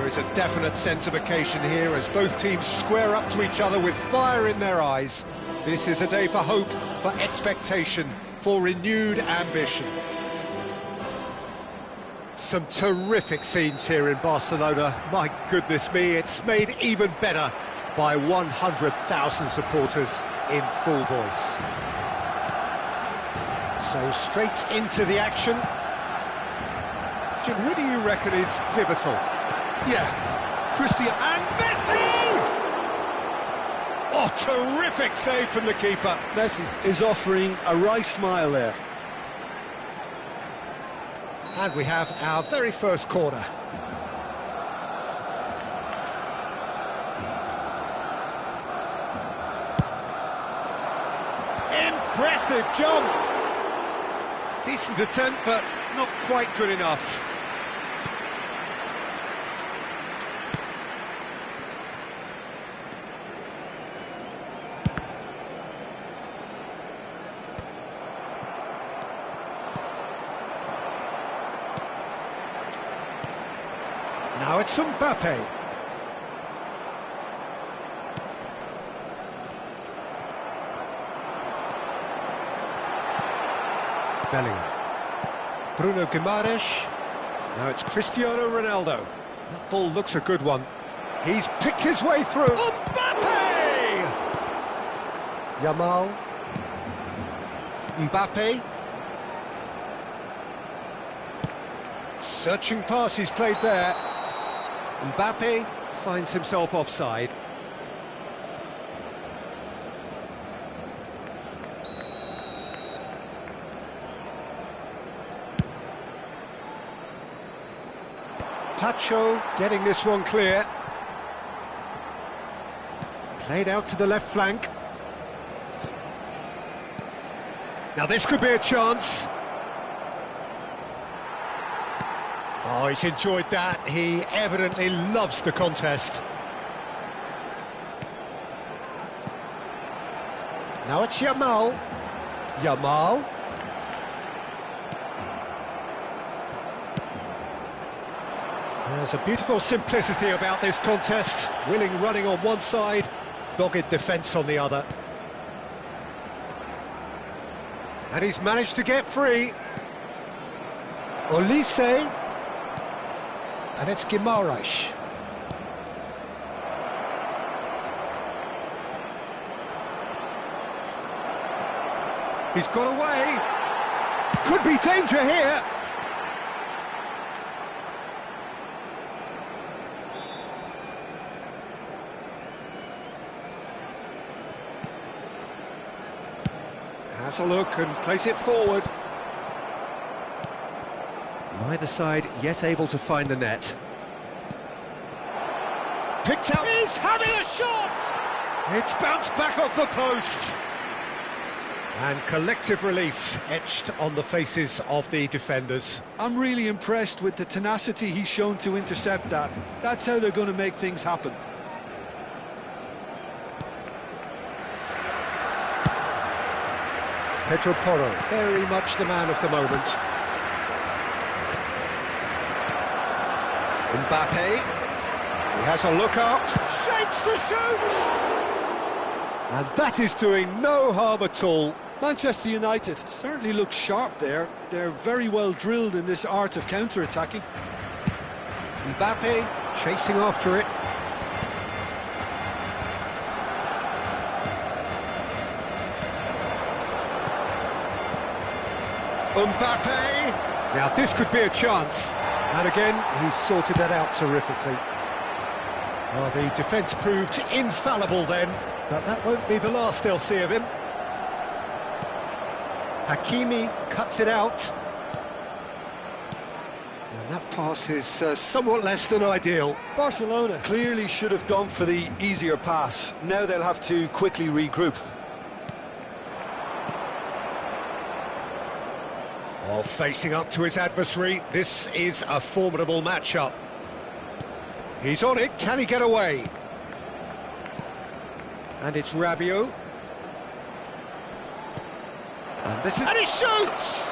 There is a definite sense of occasion here as both teams square up to each other with fire in their eyes. This is a day for hope, for expectation, for renewed ambition. Some terrific scenes here in Barcelona. My goodness me, it's made even better by 100,000 supporters in full voice. So straight into the action. Jim, who do you reckon is pivotal? Yeah, Cristiano And Messi! Oh, terrific save from the keeper. Messi is offering a wry smile there. And we have our very first corner. Impressive jump. Decent attempt, but not quite good enough. Now it's Mbappe. Bellingham. Bruno Guimaraes. Now it's Cristiano Ronaldo. That ball looks a good one. He's picked his way through. Mbappe! Yamal. Mbappe. Searching pass he's played there. Mbappe finds himself offside. Tacho getting this one clear. Played out to the left flank. Now this could be a chance. Oh, he's enjoyed that. He evidently loves the contest. Now it's Yamal. Yamal. There's a beautiful simplicity about this contest. Willing running on one side, dogged defence on the other. And he's managed to get free. Olise. And it's Guimaraes. He's got away. Could be danger here. Has a look and plays it forward. Neither side yet able to find the net. Picked out. He's having a shot! It's bounced back off the post. And collective relief etched on the faces of the defenders. I'm really impressed with the tenacity he's shown to intercept that. That's how they're going to make things happen. Pedro Porro, very much the man of the moment. Mbappe, he has a look up, shapes to shoot! And that is doing no harm at all. Manchester United certainly look sharp there. They're very well drilled in this art of counter-attacking. Mbappe chasing after it. Mbappe! Now this could be a chance. And again, he's sorted that out terrifically. Well, the defence proved infallible then, but that won't be the last they'll see of him. Hakimi cuts it out. And that pass is somewhat less than ideal. Barcelona clearly should have gone for the easier pass. Now they'll have to quickly regroup. Oh, facing up to his adversary, this is a formidable matchup. He's on it, can he get away? And it's Rabiot. And this is... And he shoots!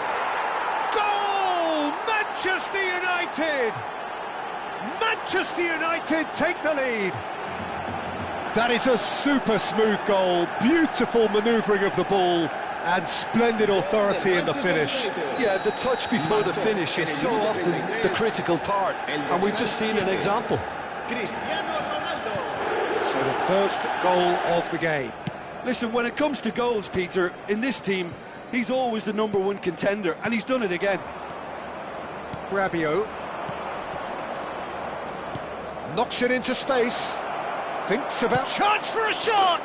Goal! Manchester United! Manchester United take the lead. That is a super smooth goal, beautiful manoeuvring of the ball, and splendid authority in the finish. Yeah, the touch before the finish is so often the critical part, and we've just seen an example. So the first goal of the game. Listen, when it comes to goals, Peter, in this team, He's always the #1 contender, and he's done it again. Rabiot knocks it into space, thinks about chance for a shot,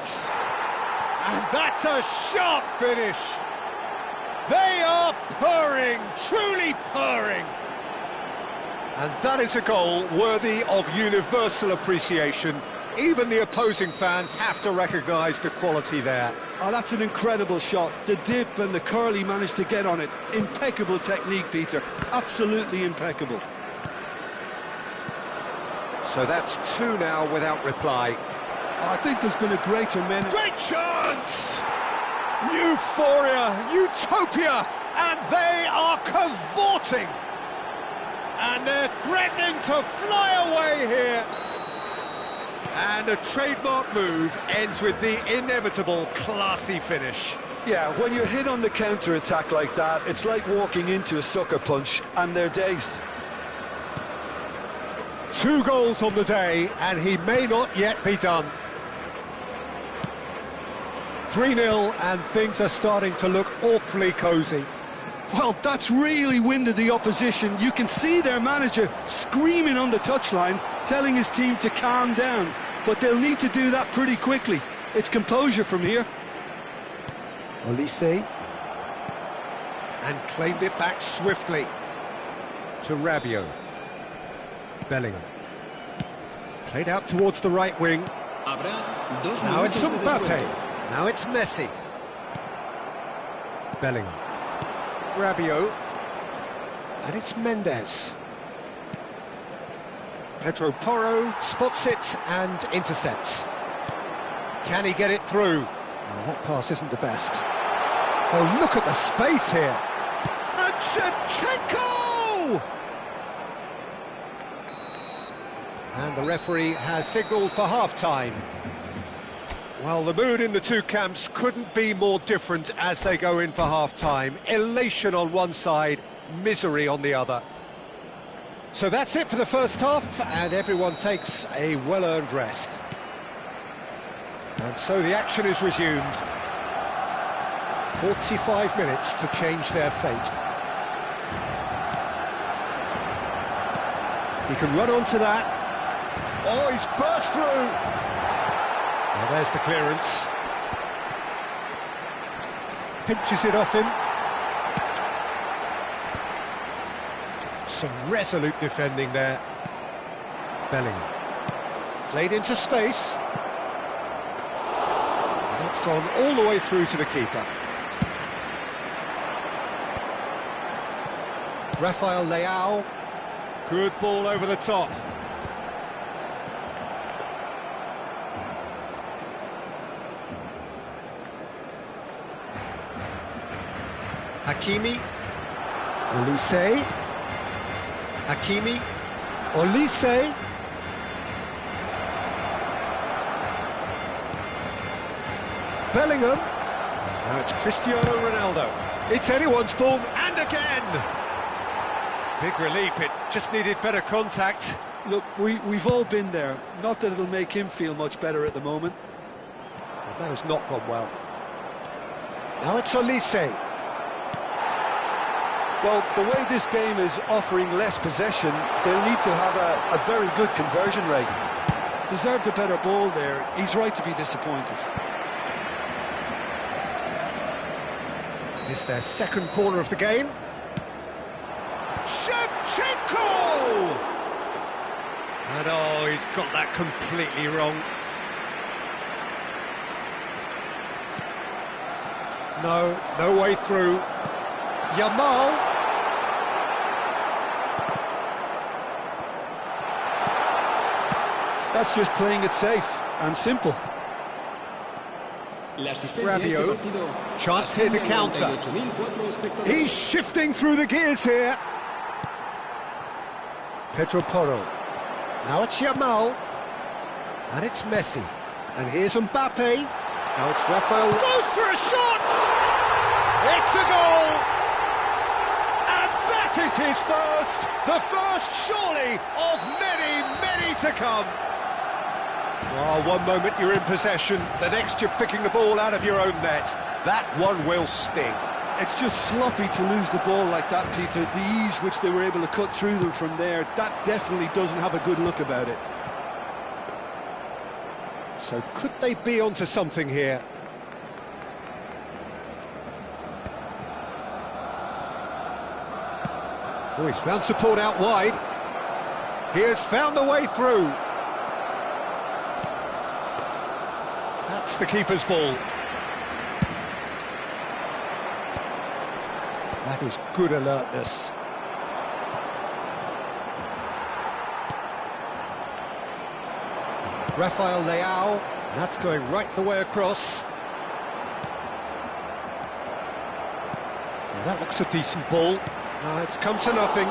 and that's a sharp finish. They are purring, truly purring. And that is a goal worthy of universal appreciation. Even the opposing fans have to recognise the quality there. Oh, that's an incredible shot. The dip and the curl he managed to get on it. Impeccable technique, Peter. Absolutely impeccable. So that's 2 now without reply. I think there's been a greater menace. Great chance! Euphoria, utopia, and they are cavorting. And they're threatening to fly away here. And a trademark move ends with the inevitable classy finish. Yeah, when you're hit on the counter-attack like that, it's like walking into a sucker punch, and they're dazed. 2 goals on the day, and he may not yet be done. 3-0, and things are starting to look awfully cosy. Well, that's really winded the opposition. You can see their manager screaming on the touchline, telling his team to calm down. But they'll need to do that pretty quickly. It's composure from here. Olise. And claimed it back swiftly to Rabiot. Bellingham. Played out towards the right wing. Now it's Mbappe. Now it's Messi. Bellingham. Rabiot. And it's Mendes. Pedro Porro spots it and intercepts. Can he get it through? Oh, that pass isn't the best. Oh, look at the space here. And Shevchenko! And the referee has signalled for half-time. Well, the mood in the two camps couldn't be more different as they go in for half-time. Elation on one side, misery on the other. So that's it for the first half, and everyone takes a well-earned rest. And so the action is resumed. 45 minutes to change their fate. He can run onto that. Oh, he's burst through! Well, there's the clearance. Pinches it off him. Some resolute defending there. Bellingham. Played into space. And it's gone all the way through to the keeper. Rafael Leao. Good ball over the top. Hakimi. Olise. Hakimi. Olise. Bellingham. Now it's Cristiano Ronaldo. It's anyone's ball, and again! Big relief, it just needed better contact. Look, we've all been there. Not that it'll make him feel much better at the moment. Well, that has not gone well. Now it's Olise. Well, the way this game is offering less possession, they'll need to have a very good conversion rate. Deserved a better ball there. He's right to be disappointed. It's their second corner of the game. Shevchenko! And oh, he's got that completely wrong. No way through. Yamal. That's just playing it safe and simple. Rabiot, chance here to counter. He's shifting through the gears here. Pedro Porro. Now it's Yamal. And it's Messi. And here's Mbappe. Now it's Rafael. Goes for a shot! It's a goal! And that is his first. The first, surely, of many, many to come. Oh, one moment you're in possession, the next you're picking the ball out of your own net. That one will sting. It's just sloppy to lose the ball like that, Peter. The ease which they were able to cut through them from there, that definitely doesn't have a good look about it. So could they be onto something here? Oh, he's found support out wide. He has found a way through. That's the keeper's ball. That is good alertness. Rafael Leao, that's going right the way across. Now that looks a decent ball. It's come to nothing.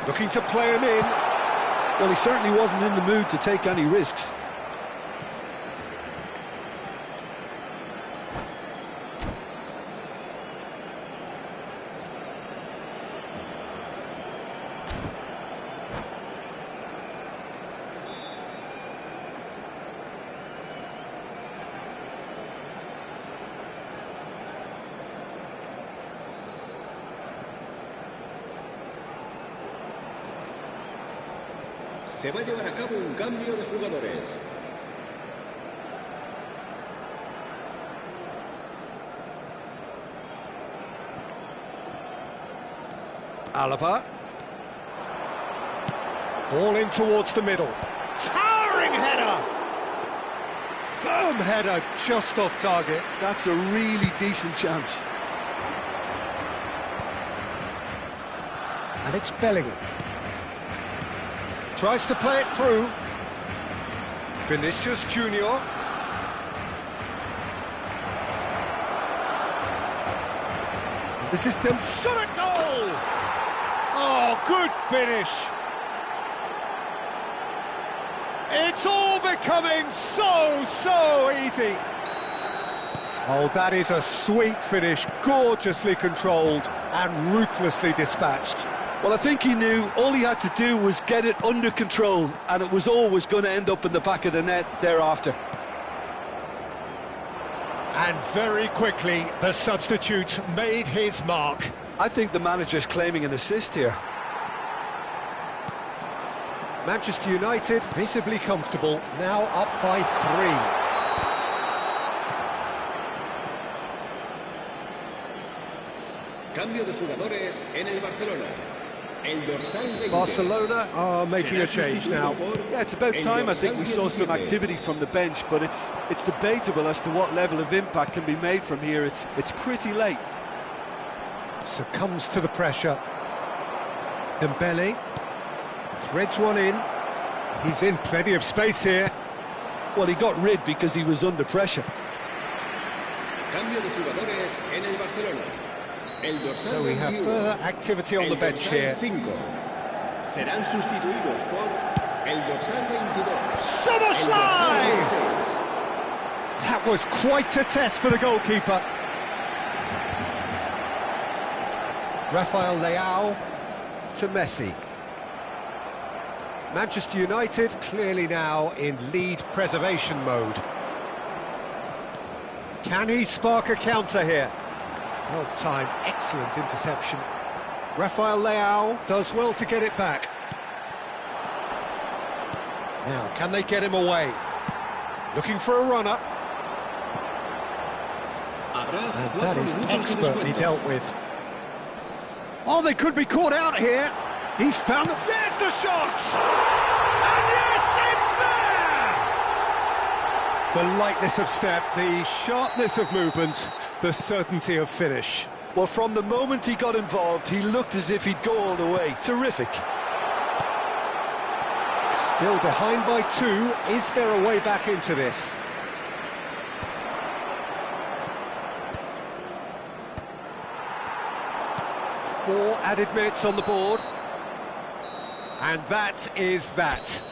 Looking to play him in. Well, he certainly wasn't in the mood to take any risks. Se va a llevar a cabo un cambio de jugadores. Alaba. Ball in towards the middle. Towering header! Firm header, just off target. That's a really decent chance. And it's Bellingham. Tries to play it through. Vinicius Junior. This is them. Shot a goal! Oh, good finish. It's all becoming so easy. Oh, that is a sweet finish, gorgeously controlled and ruthlessly dispatched. Well, I think he knew all he had to do was get it under control, and it was always going to end up in the back of the net thereafter. And very quickly, the substitute made his mark. I think the manager's claiming an assist here. Manchester United visibly comfortable, now up by 3. Cambio de jugadores en el Barcelona. El dorsal 20. Barcelona are making a change now. Yeah, it's about time I think we saw some activity from the bench, but it's debatable as to what level of impact can be made from here. It's pretty late. Succumbs to the pressure. Dembele threads one in. He's in plenty of space here. Well, he got rid because he was under pressure. Cambio de jugadores en el Barcelona. So we have further activity on the bench here. Serán sustituidos por el dorsal 22. Soboslai! That was quite a test for the goalkeeper. Rafael Leao to Messi. Manchester United clearly now in lead preservation mode. Can he spark a counter here? Well timed, excellent interception. Rafael Leao does well to get it back. Now, can they get him away? Looking for a run-up. And that is expertly dealt with. Oh, they could be caught out here. He's found it. There's the shot! And yes, it's there! The lightness of step, the sharpness of movement, the certainty of finish. Well, from the moment he got involved, he looked as if he'd go all the way. Terrific. Still behind by 2. Is there a way back into this? Four added minutes on the board. And that is that.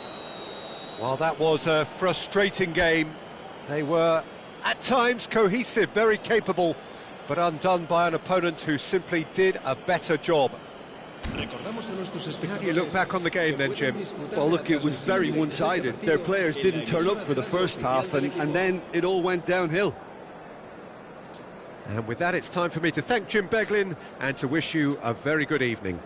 Well, that was a frustrating game. They were, at times, cohesive, very capable, but undone by an opponent who simply did a better job. How do you look back on the game then, Jim? Well, look, it was very one-sided. Their players didn't turn up for the first half, and then it all went downhill. And with that, it's time for me to thank Jim Beglin and to wish you a very good evening.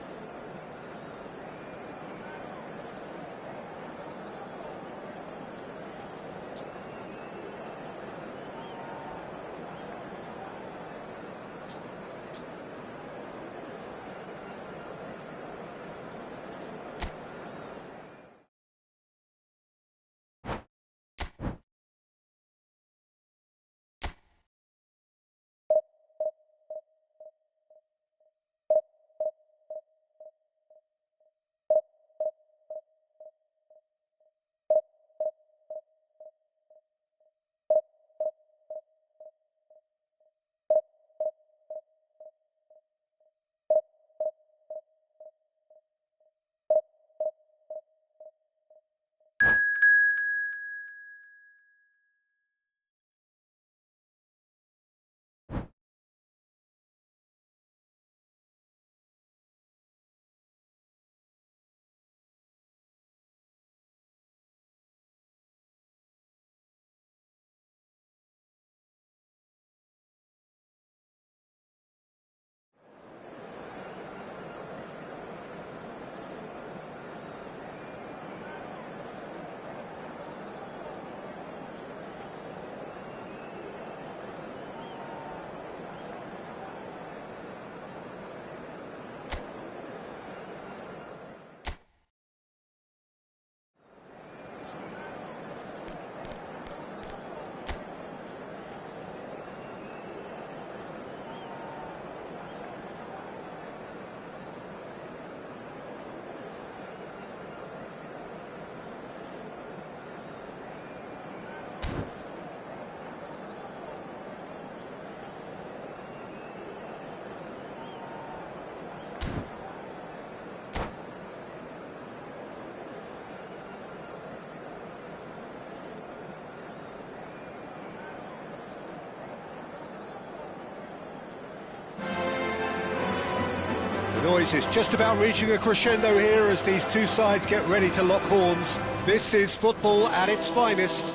The noise is just about reaching a crescendo here as these two sides get ready to lock horns. This is football at its finest.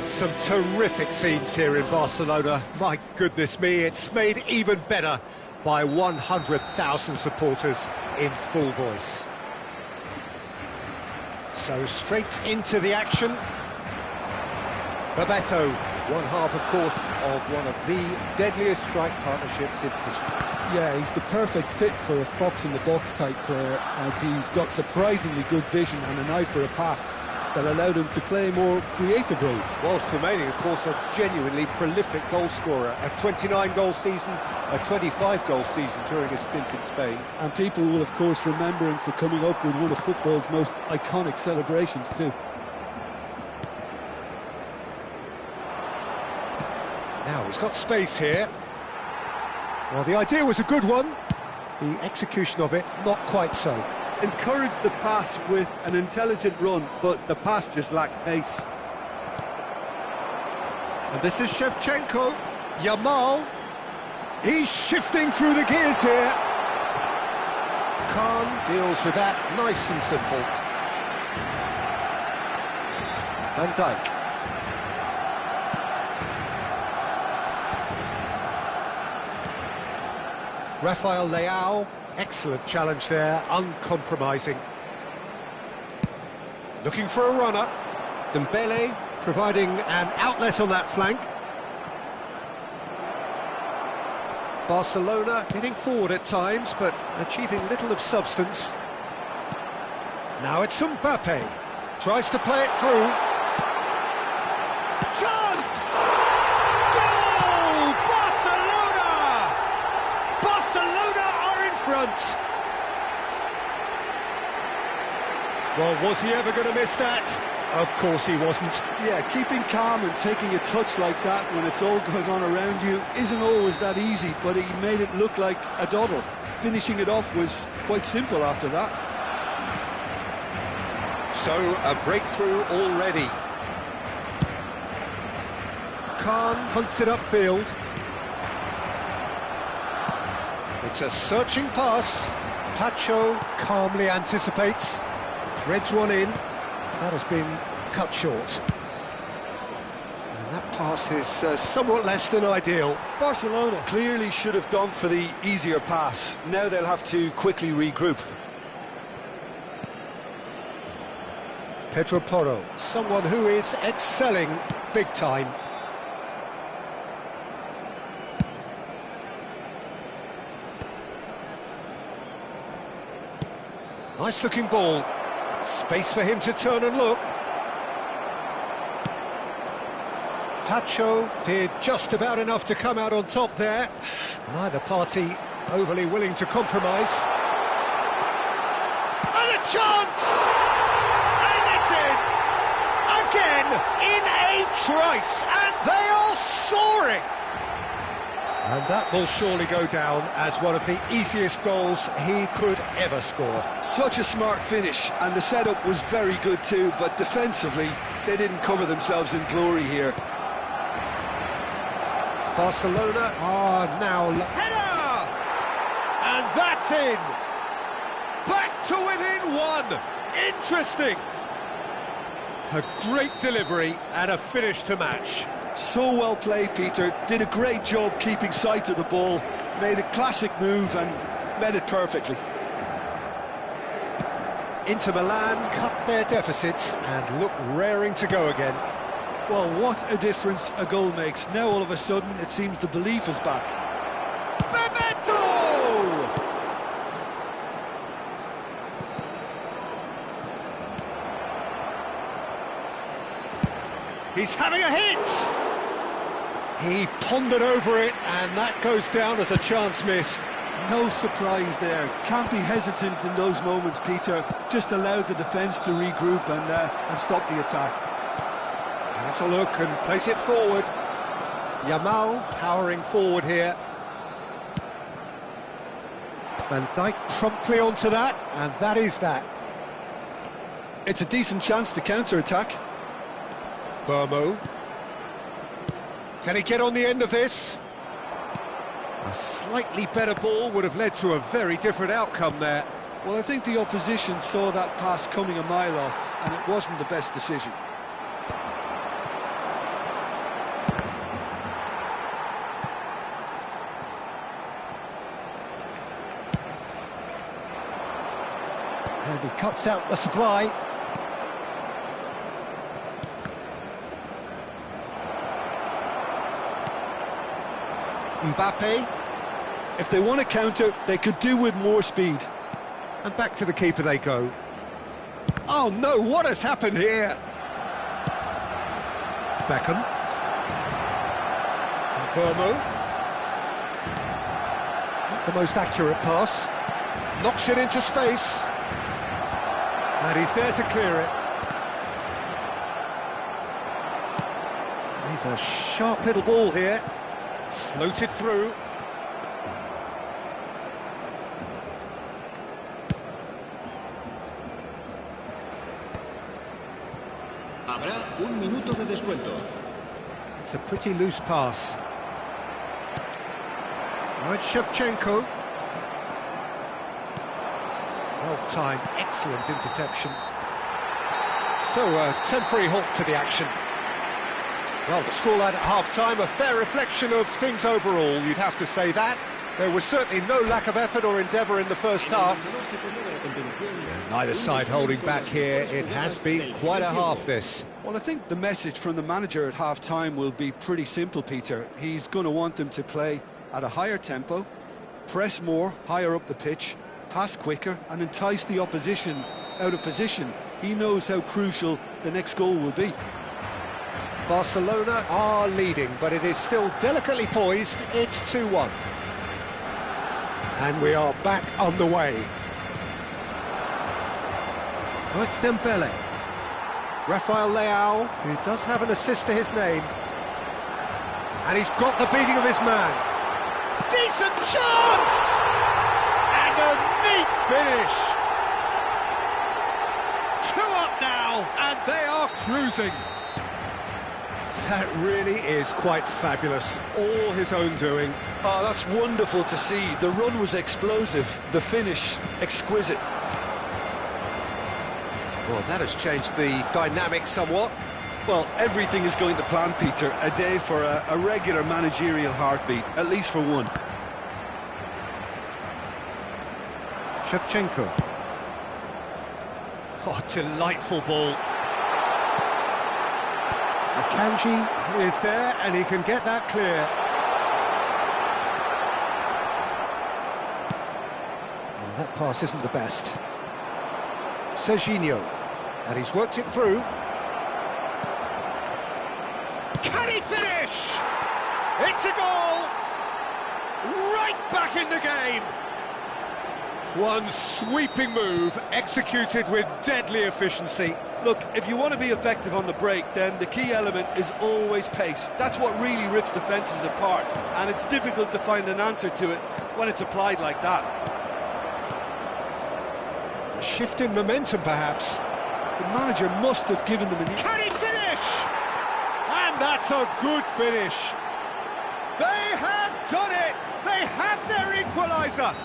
Some terrific scenes here in Barcelona. My goodness me, it's made even better by 100,000 supporters in full voice. So straight into the action. Bebeto, one half, of course, of one of the deadliest strike partnerships in history. Yeah, he's the perfect fit for a fox-in-the-box type player, as he's got surprisingly good vision and an eye for a pass that allowed him to play more creative roles. Whilst remaining, of course, a genuinely prolific goal scorer. A 29-goal season, a 25-goal season during his stint in Spain. And people will, of course, remember him for coming up with one of football's most iconic celebrations too. Now, he's got space here. Well, the idea was a good one. The execution of it, not quite so. Encouraged the pass with an intelligent run, but the pass just lacked pace. And this is Shevchenko. Yamal. He's shifting through the gears here. Khan deals with that nice and simple. Van Dijk. Rafael Leao, excellent challenge there, uncompromising. Looking for a runner. Dembele providing an outlet on that flank. Barcelona getting forward at times, but achieving little of substance. Now it's Mbappe. Tries to play it through. Chance! Goal! Barcelona! Barcelona are in front. Well, was he ever going to miss that? Of course he wasn't. Yeah, keeping calm and taking a touch like that when it's all going on around you isn't always that easy, but he made it look like a doddle. Finishing it off was quite simple after that. So, a breakthrough already. Khan punts it upfield. It's a searching pass. Tacho calmly anticipates, threads one in. That has been cut short. And that pass is somewhat less than ideal. Barcelona clearly should have gone for the easier pass. Now they'll have to quickly regroup. Pedro Porro, someone who is excelling big time. Nice looking ball. Space for him to turn and look. Tacho did just about enough to come out on top there. Neither party overly willing to compromise. And a chance! And it's in! Again, in a trice, and they are soaring! And that will surely go down as one of the easiest goals he could ever score. Such a smart finish, and the setup was very good too, but defensively, they didn't cover themselves in glory here. Barcelona are now... Header! And that's in! Back to within one! Interesting! A great delivery and a finish to match. So well played, Peter. Did a great job keeping sight of the ball. Made a classic move and met it perfectly. Inter Milan cut their deficit and look raring to go again. Well, what a difference a goal makes. Now all of a sudden it seems the belief is back. Bebeto! He's having a hit! He pondered over it, and that goes down as a chance missed. No surprise there. Can't be hesitant in those moments, Peter. Just allowed the defence to regroup and stop the attack. Let's a look and place it forward. Yamal powering forward here. Van Dijk promptly onto that, and that is that. It's a decent chance to counter-attack. Burmo. Can he get on the end of this? A slightly better ball would have led to a very different outcome there. Well, I think the opposition saw that pass coming a mile off, and it wasn't the best decision. And he cuts out the supply. Mbappe. If they want to counter, they could do with more speed. And back to the keeper they go. Oh no, what has happened here? Beckham. And Burmo. Not the most accurate pass. Knocks it into space. And he's there to clear it. He's a sharp little ball here. Floated through. Habrá un minuto de descuento. It's a pretty loose pass. Right, Shevchenko. Well timed, excellent interception. So, a temporary halt to the action. Well, the scoreline at half-time, a fair reflection of things overall, you'd have to say that. There was certainly no lack of effort or endeavour in the first half. Neither side holding back here. It has been quite a half, this. Well, I think the message from the manager at half-time will be pretty simple, Peter. He's going to want them to play at a higher tempo, press more, higher up the pitch, pass quicker, and entice the opposition out of position. He knows how crucial the next goal will be. Barcelona are leading, but it is still delicately poised. It's 2-1. And we are back underway. Oh, it's Dembele. Rafael Leao, who does have an assist to his name. And he's got the beating of his man. Decent chance! And a neat finish. 2 up now, and they are cruising. That really is quite fabulous. All his own doing. Oh, that's wonderful to see. The run was explosive, the finish exquisite. Well, that has changed the dynamic somewhat. Well, everything is going to plan, Peter. A day for a regular managerial heartbeat, at least for one. Shevchenko. Oh, delightful ball. Akanji is there, and he can get that clear. Well, that pass isn't the best. Serginho, and he's worked it through. Can he finish? It's a goal! Right back in the game! One sweeping move, executed with deadly efficiency. Look, if you want to be effective on the break, then the key element is always pace. That's what really rips defences apart, and it's difficult to find an answer to it when it's applied like that. A shift in momentum, perhaps. The manager must have given them an... Can he finish? And that's a good finish. They have done it! They have their equaliser!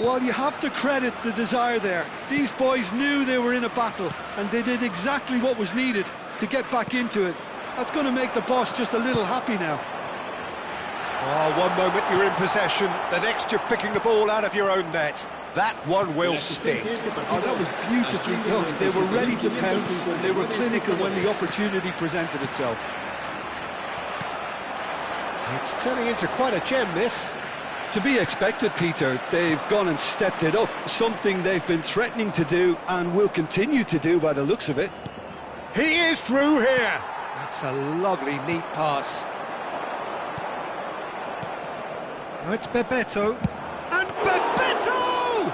Well, you have to credit the desire there. These boys knew they were in a battle, and they did exactly what was needed to get back into it. That's going to make the boss just a little happy now. Oh, one moment you're in possession, the next you're picking the ball out of your own net. That one will sting. Oh, that was beautifully done. They were ready to pounce, and they were clinical when the opportunity presented itself. It's turning into quite a gem, this. To be expected, Peter. They've gone and stepped it up, something they've been threatening to do and will continue to do by the looks of it. He is through here. That's a lovely, neat pass. Now it's Bebeto. And Bebeto!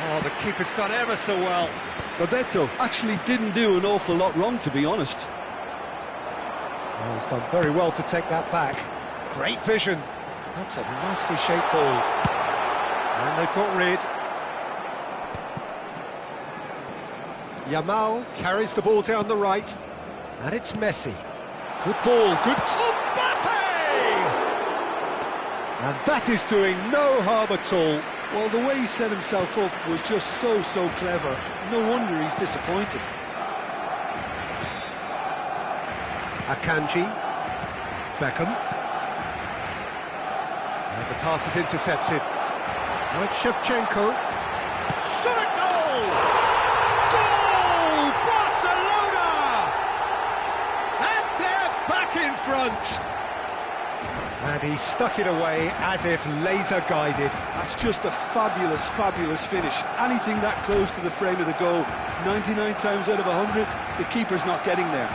Oh, the keeper's done ever so well. Bebeto actually didn't do an awful lot wrong, to be honest. Oh, he's done very well to take that back. Great vision. That's a nicely shaped ball. And they've got rid. Yamal carries the ball down the right. And it's Messi. Good ball, good... Mbappe! And that is doing no harm at all. Well, the way he set himself up was just so clever. No wonder he's disappointed. Akanji. Beckham. And the pass is intercepted. Now it's Shevchenko. Shot a goal! Goal! Barcelona! And they're back in front. And he stuck it away as if laser-guided. That's just a fabulous finish. Anything that close to the frame of the goal, 99 times out of 100, the keeper's not getting there.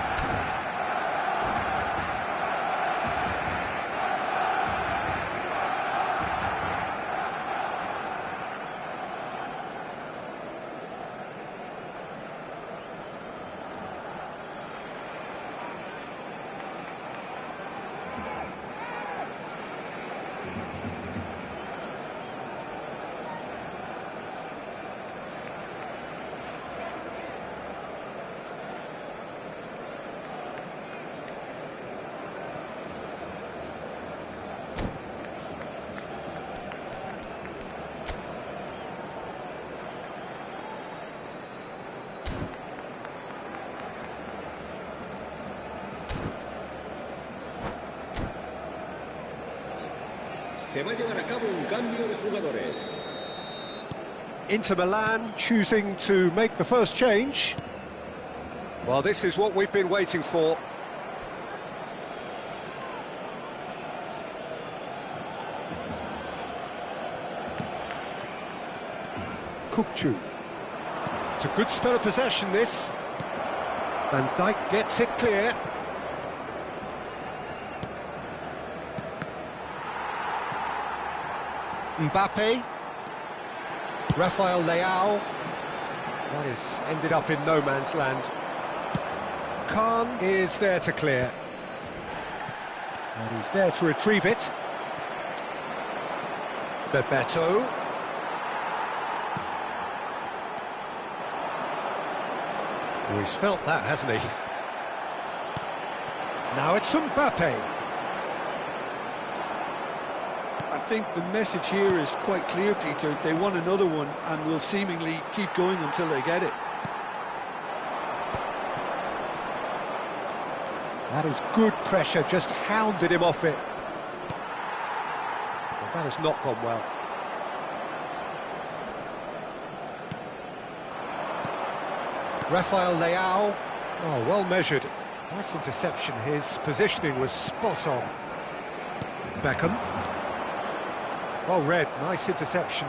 Se va a llevar a cabo un cambio de jugadores. Inter Milan choosing to make the first change. Well, this is what we've been waiting for. Kukçu. It's a good spell of possession, this. Van Dijk gets it clear. Mbappe. Rafael Leao. That is ended up in no man's land. Khan is there to clear. And he's there to retrieve it. Bebeto. Oh, he's felt that, hasn't he? Now it's Mbappe. I think the message here is quite clear, Peter. They want another one and will seemingly keep going until they get it. That is good pressure, just hounded him off it. Well, that has not gone well. Rafael Leao. Oh, well measured. Nice interception. His positioning was spot on. Beckham. Well read. Nice interception.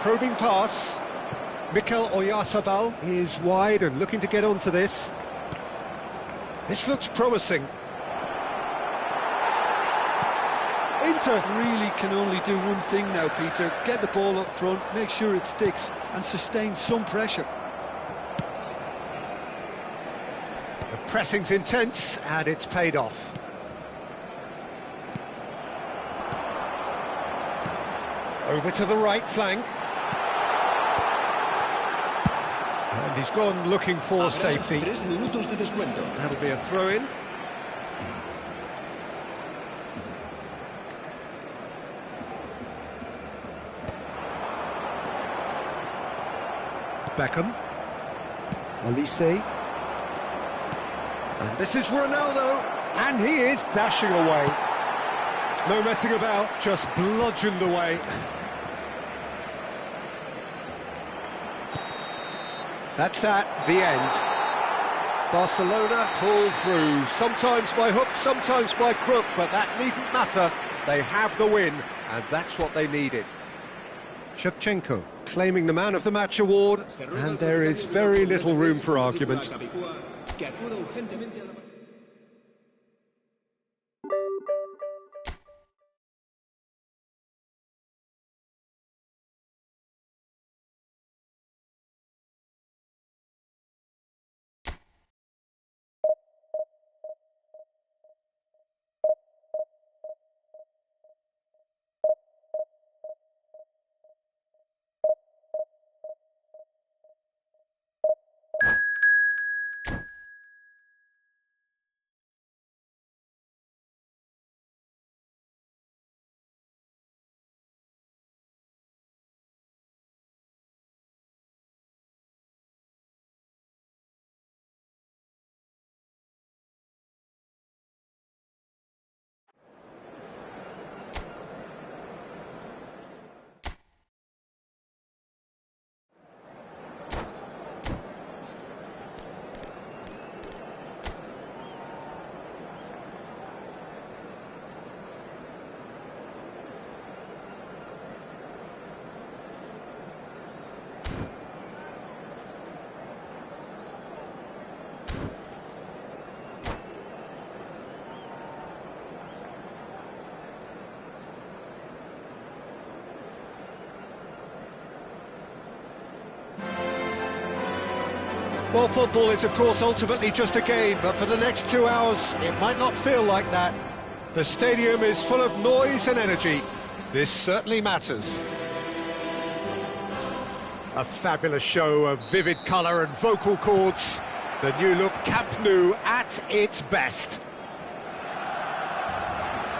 Probing pass. Mikel Oyarzabal is wide and looking to get onto this. This looks promising. Inter really can only do one thing now, Peter. Get the ball up front, make sure it sticks and sustain some pressure. The pressing's intense and it's paid off. Over to the right flank. And he's gone looking for safety. That'll be a throw-in. Beckham. Olise. And this is Ronaldo. And he is dashing away. No messing about, just bludgeoned away. That's that, the end. Barcelona pull through, sometimes by hook, sometimes by crook, but that needn't matter. They have the win, and that's what they needed. Shevchenko claiming the Man of the Match award, and there is very little room for argument. Well, football is, of course, ultimately just a game, but for the next 2 hours, it might not feel like that. The stadium is full of noise and energy. This certainly matters. A fabulous show of vivid colour and vocal cords. The new look Camp Nou at its best.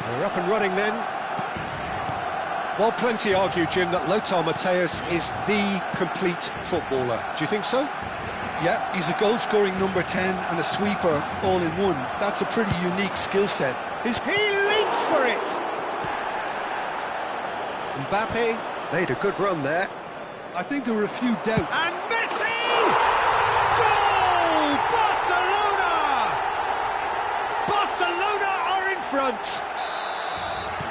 We're up and running then. Well, plenty argue, Jim, that Lothar Matthäus is the complete footballer. Do you think so? Yeah, he's a goal-scoring number 10 and a sweeper all in one. That's a pretty unique skill set. He leaps for it! Mbappe made a good run there. I think there were a few doubts. And Messi! Goal! Barcelona! Barcelona are in front.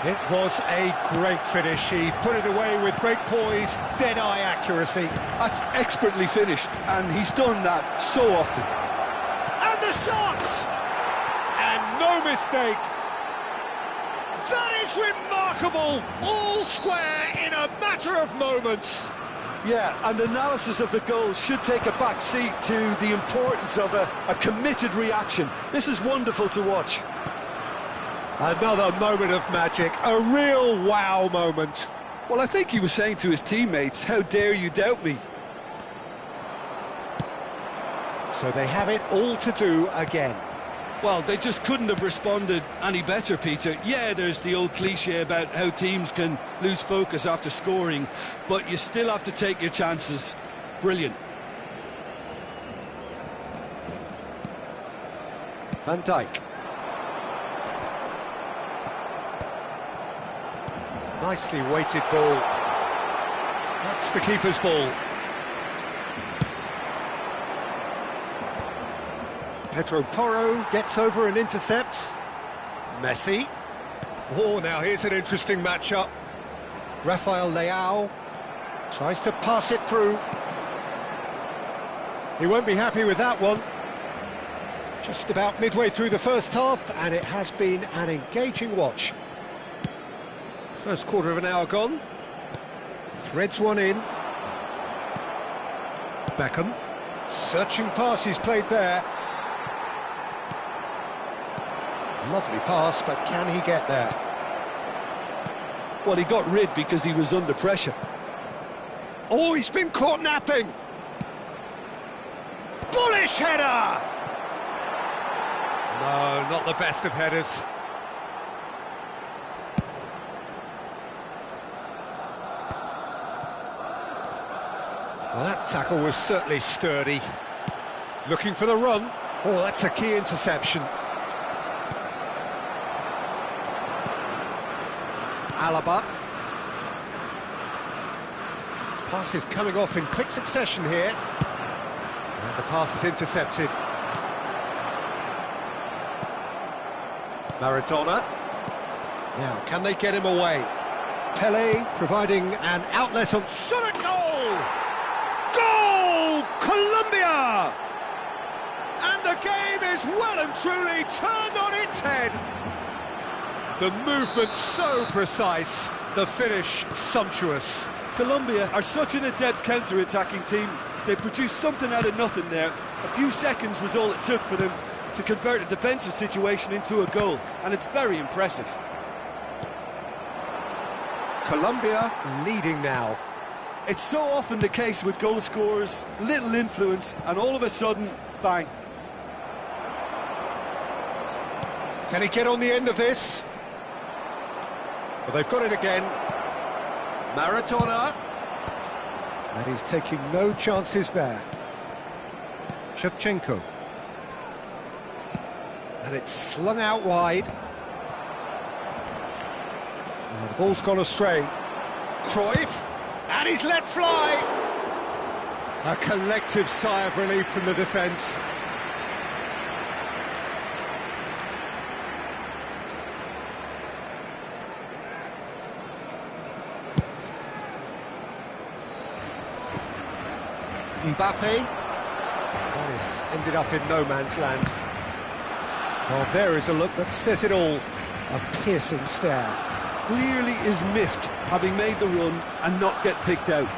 It was a great finish. He put it away with great poise, dead-eye accuracy. That's expertly finished, and he's done that so often. And the shot! And no mistake. That is remarkable! All square in a matter of moments. Yeah, and analysis of the goal should take a back seat to the importance of a committed reaction. This is wonderful to watch. Another moment of magic, a real wow moment. Well, I think he was saying to his teammates, how dare you doubt me? So they have it all to do again. Well, they just couldn't have responded any better, Peter. Yeah, there's the old cliche about how teams can lose focus after scoring, but you still have to take your chances. Brilliant. Van Dijk. Nicely weighted ball. That's the keeper's ball. Pedro Porro gets over and intercepts. Messi. Oh, now here's an interesting matchup. Rafael Leao tries to pass it through. He won't be happy with that one. Just about midway through the first half, and it has been an engaging watch. First quarter of an hour gone. Threads one in. Beckham. Searching pass is played there. Lovely pass, but can he get there? Well, he got rid because he was under pressure. Oh, he's been caught napping! Bullish header! No, not the best of headers. Well, that tackle was certainly sturdy. Looking for the run. Oh, that's a key interception. Alaba. Pass is coming off in quick succession here. And the pass is intercepted. Maradona. Now, can they get him away? Pele providing an outlet on... Shot at goal! Goal! Colombia! And the game is well and truly turned on its head. The movement so precise, the finish sumptuous. Colombia are such an adept counter-attacking team. They produced something out of nothing there. A few seconds was all it took for them to convert a defensive situation into a goal, and it's very impressive. Colombia leading now. It's so often the case with goal scorers, little influence, and all of a sudden, bang. Can he get on the end of this? Well, they've got it again. Maradona. And he's taking no chances there. Shevchenko. And it's slung out wide. And the ball's gone astray. Cruyff. And he's let fly. A collective sigh of relief from the defence. Mbappe. That has ended up in no man's land. Well, there is a look that says it all. A piercing stare. Clearly is miffed, having made the run and not get picked out.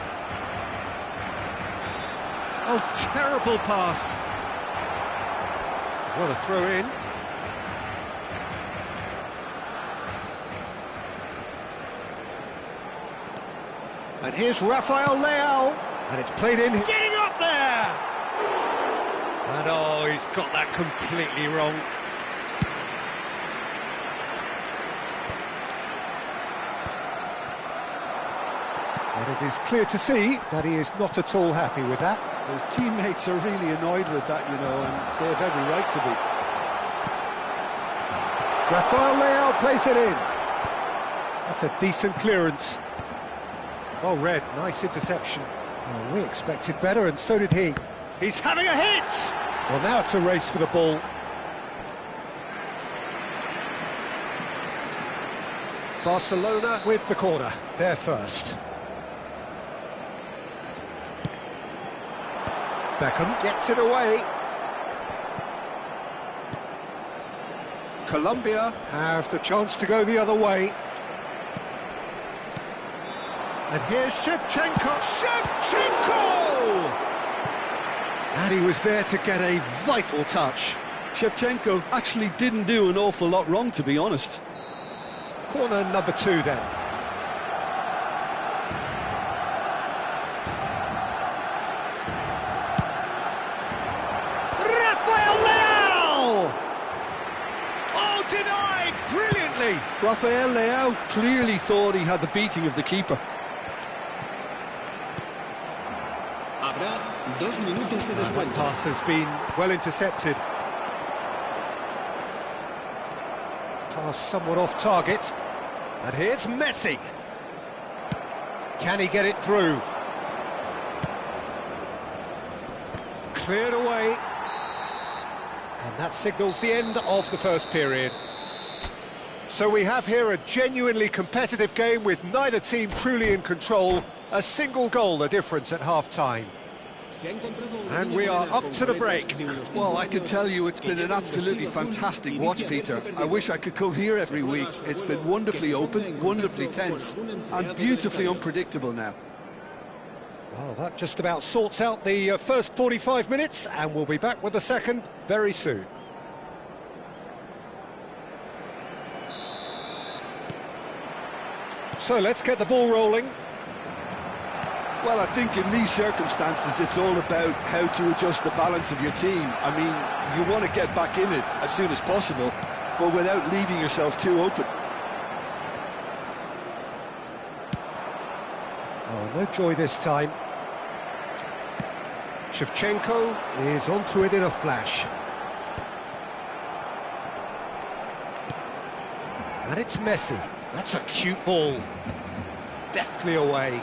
Oh, terrible pass. What a throw in. And here's Rafael Leao. And it's played in. Getting up there! And oh, he's got that completely wrong. And it is clear to see that he is not at all happy with that. His teammates are really annoyed with that, you know, and they have every right to be. Rafael Leao plays it in. That's a decent clearance. Well read, nice interception. Well, we expected better, and so did he. He's having a hit! Well, now it's a race for the ball. Barcelona with the corner. They're first. Beckham gets it away. Colombia have the chance to go the other way. And here's Shevchenko. Shevchenko! And he was there to get a vital touch. Shevchenko actually didn't do an awful lot wrong, to be honest. Corner number 2 then. Rafael Leao clearly thought he had the beating of the keeper. Habrá 2 minutos de That descuento. pass has been well intercepted. Pass somewhat off target. And here's Messi. Can he get it through? Cleared away. And that signals the end of the first period. So we have here a genuinely competitive game with neither team truly in control. A single goal the difference at half-time. And we are up to the break. Well, I can tell you it's been an absolutely fantastic watch, Peter. I wish I could come here every week. It's been wonderfully open, wonderfully tense, and beautifully unpredictable now. Well, that just about sorts out the first 45 minutes, and we'll be back with the second very soon. So let's get the ball rolling. Well, I think in these circumstances, it's all about how to adjust the balance of your team. I mean, you want to get back in it as soon as possible, but without leaving yourself too open. Oh, no joy this time. Shevchenko is onto it in a flash. And it's Messi. That's a cute ball. Deftly away.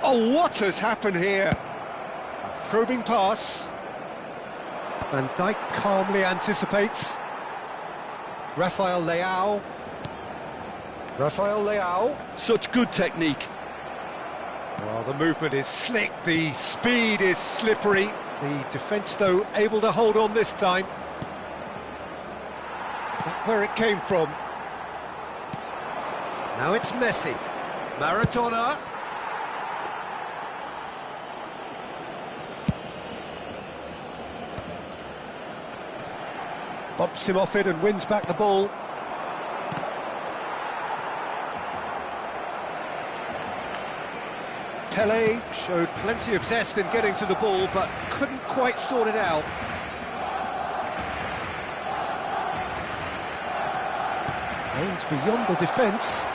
Oh, what has happened here? A probing pass. Van Dijk calmly anticipates. Rafael Leao. Rafael Leao. Such good technique. Well, the movement is slick, the speed is slippery. The defence, though, able to hold on this time. Not where it came from. Now it's Messi. Maradona. Bumps him off it and wins back the ball. Pele showed plenty of zest in getting to the ball, but couldn't quite sort it out. Aims beyond the defence.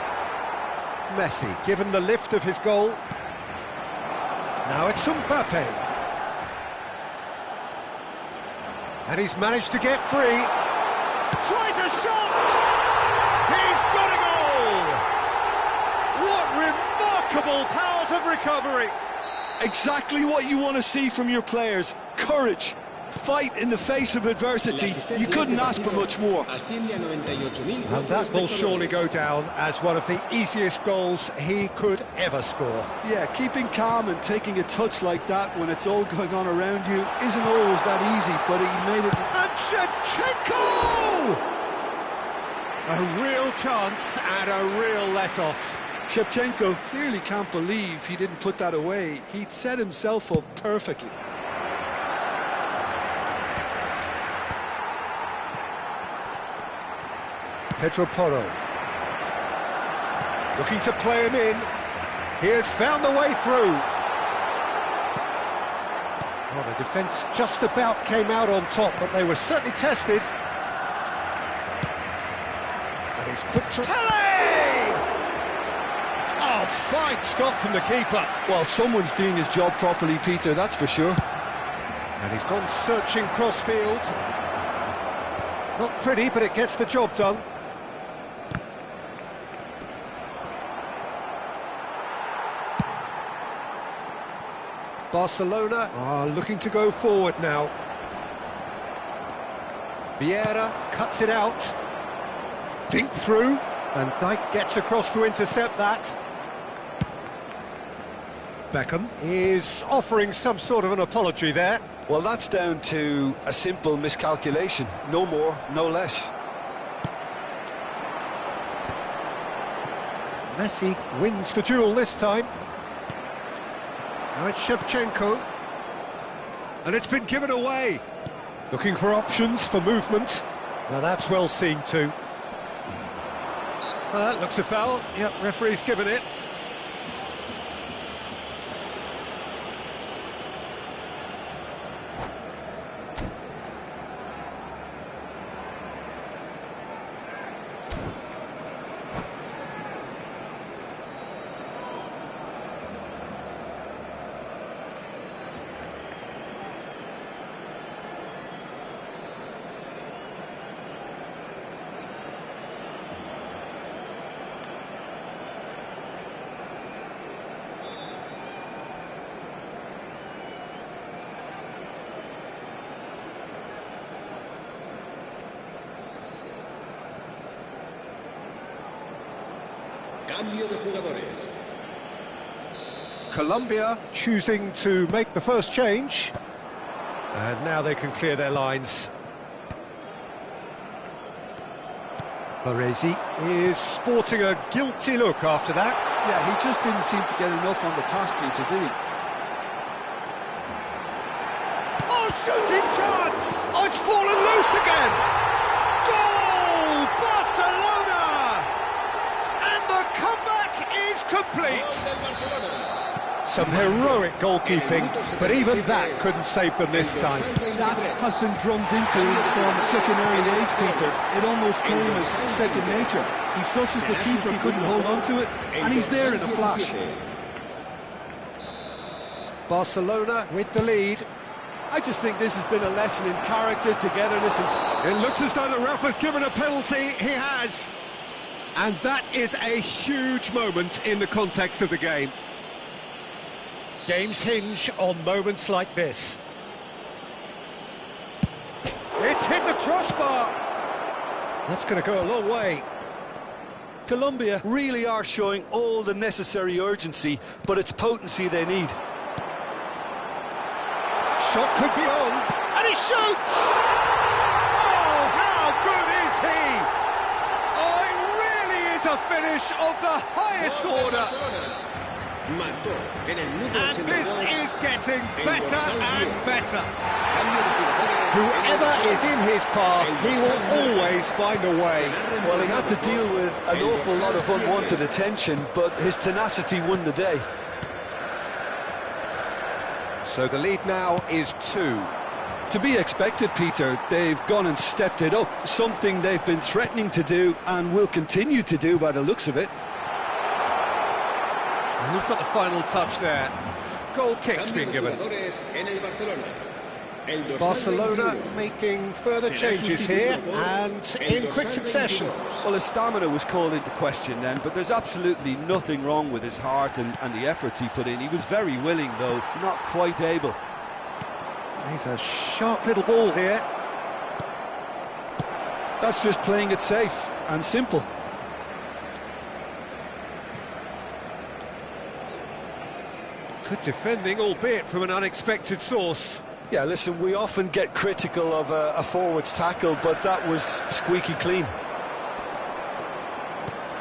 Messi, given the lift of his goal. Now it's Mbappe. And he's managed to get free. Tries a shot! He's got a goal! What remarkable powers of recovery! Exactly what you want to see from your players. Courage. Fight in the face of adversity. You couldn't ask for much more. And that will surely go down as one of the easiest goals he could ever score. Yeah, keeping calm and taking a touch like that when it's all going on around you isn't always that easy, but he made it. And Shevchenko! A real chance and a real let-off. Shevchenko clearly can't believe he didn't put that away. He'd set himself up perfectly. Pedro Porro. Looking to play him in. He has found the way through. Well, the defence just about came out on top, but they were certainly tested. And he's quick to... Pele! Oh, fine stop from the keeper. Well, someone's doing his job properly, Peter, that's for sure. And he's gone searching cross-field. Not pretty, but it gets the job done. Barcelona are looking to go forward now. Vieira cuts it out. Dink through. Van Dijk gets across to intercept that. Beckham is offering some sort of an apology there. Well, that's down to a simple miscalculation. No more, no less. Messi wins the duel this time. Now it's Shevchenko. And it's been given away. Looking for options for movement. Now that's well seen too. That looks a foul. Yep, referee's given it. Cambio de jugadores. Colombia choosing to make the first change. And now they can clear their lines. Baresi is sporting a guilty look after that. Yeah, he just didn't seem to get enough on the task, Peter, did he? Oh, shooting chance! Oh, it's fallen loose again! Goal! Barcelona! And the comeback is complete! Some heroic goalkeeping, but even that couldn't save them this time. That has been drummed into him from such an early age, Peter. It almost came as second nature. He susses the keeper, couldn't hold on to it, and he's there in a flash. Barcelona with the lead. I just think this has been a lesson in character, togetherness, and... It looks as though the ref has given a penalty. He has. And that is a huge moment in the context of the game. Games hinge on moments like this. It's hit the crossbar. That's going to go a long way. Colombia really are showing all the necessary urgency, but it's potency they need. Shot could be on, and he shoots! Oh, how good is he? Oh, it really is a finish of the highest order. And this is getting better and better. Whoever is in his path, he will always find a way. Well, he had to deal with an awful lot of unwanted attention, but his tenacity won the day. So the lead now is 2. To be expected, Peter. They've gone and stepped it up, something they've been threatening to do and will continue to do by the looks of it. Who's got the final touch there? Goal kick's been given. Barcelona making further changes here and in quick succession. Well, his stamina was called into question then, but there's absolutely nothing wrong with his heart and the efforts he put in. He was very willing, though, not quite able. He's a sharp little ball here. That's just playing it safe and simple. Good defending, albeit from an unexpected source. Yeah, listen, we often get critical of a forward's tackle, but that was squeaky clean.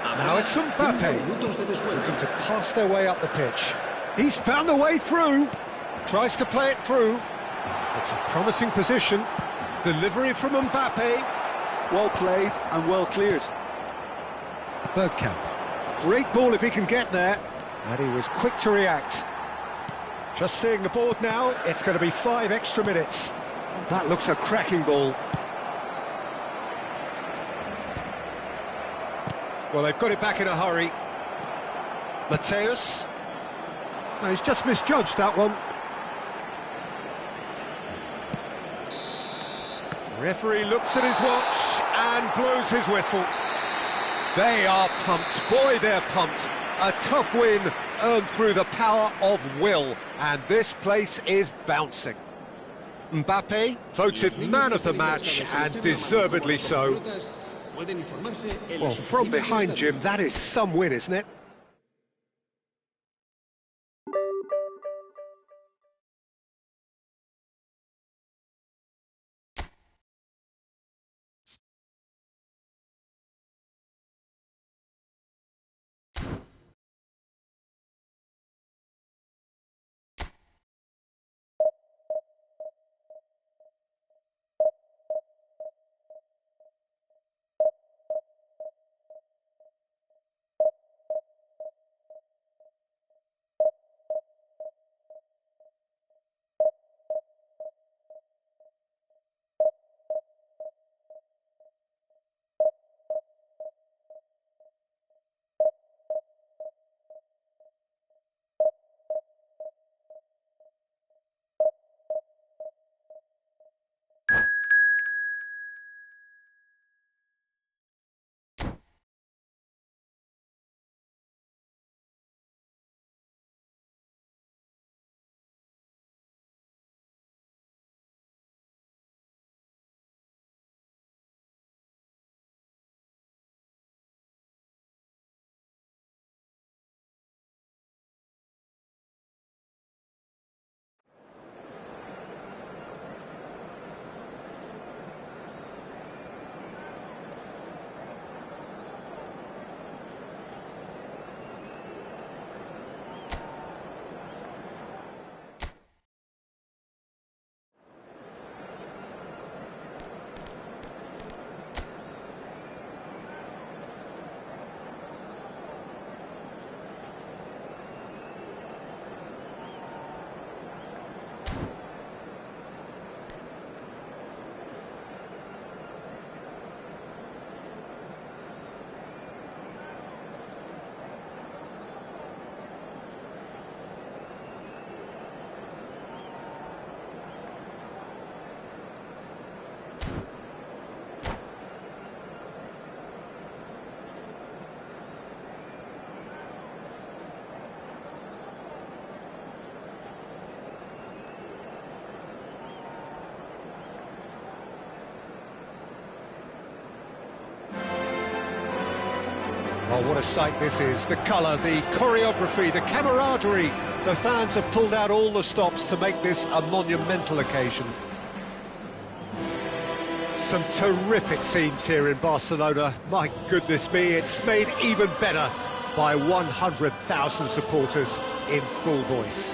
Now it's Mbappe, looking to pass their way up the pitch. He's found a way through, tries to play it through. It's a promising position. Delivery from Mbappe. Well played and well cleared. Bergkamp. Great ball if he can get there. And he was quick to react. Just seeing the board now, it's going to be 5 extra minutes. That looks a cracking ball. Well, they've got it back in a hurry. Mateus. No, he's just misjudged that one. Referee looks at his watch and blows his whistle. They are pumped. Boy, they're pumped. A tough win earned through the power of will, and this place is bouncing. Mbappe voted man of the match, and deservedly so. Well, from behind, Jim, that is some win, isn't it? Oh, what a sight this is. The colour, the choreography, the camaraderie. The fans have pulled out all the stops to make this a monumental occasion. Some terrific scenes here in Barcelona. My goodness me, it's made even better by 100,000 supporters in full voice.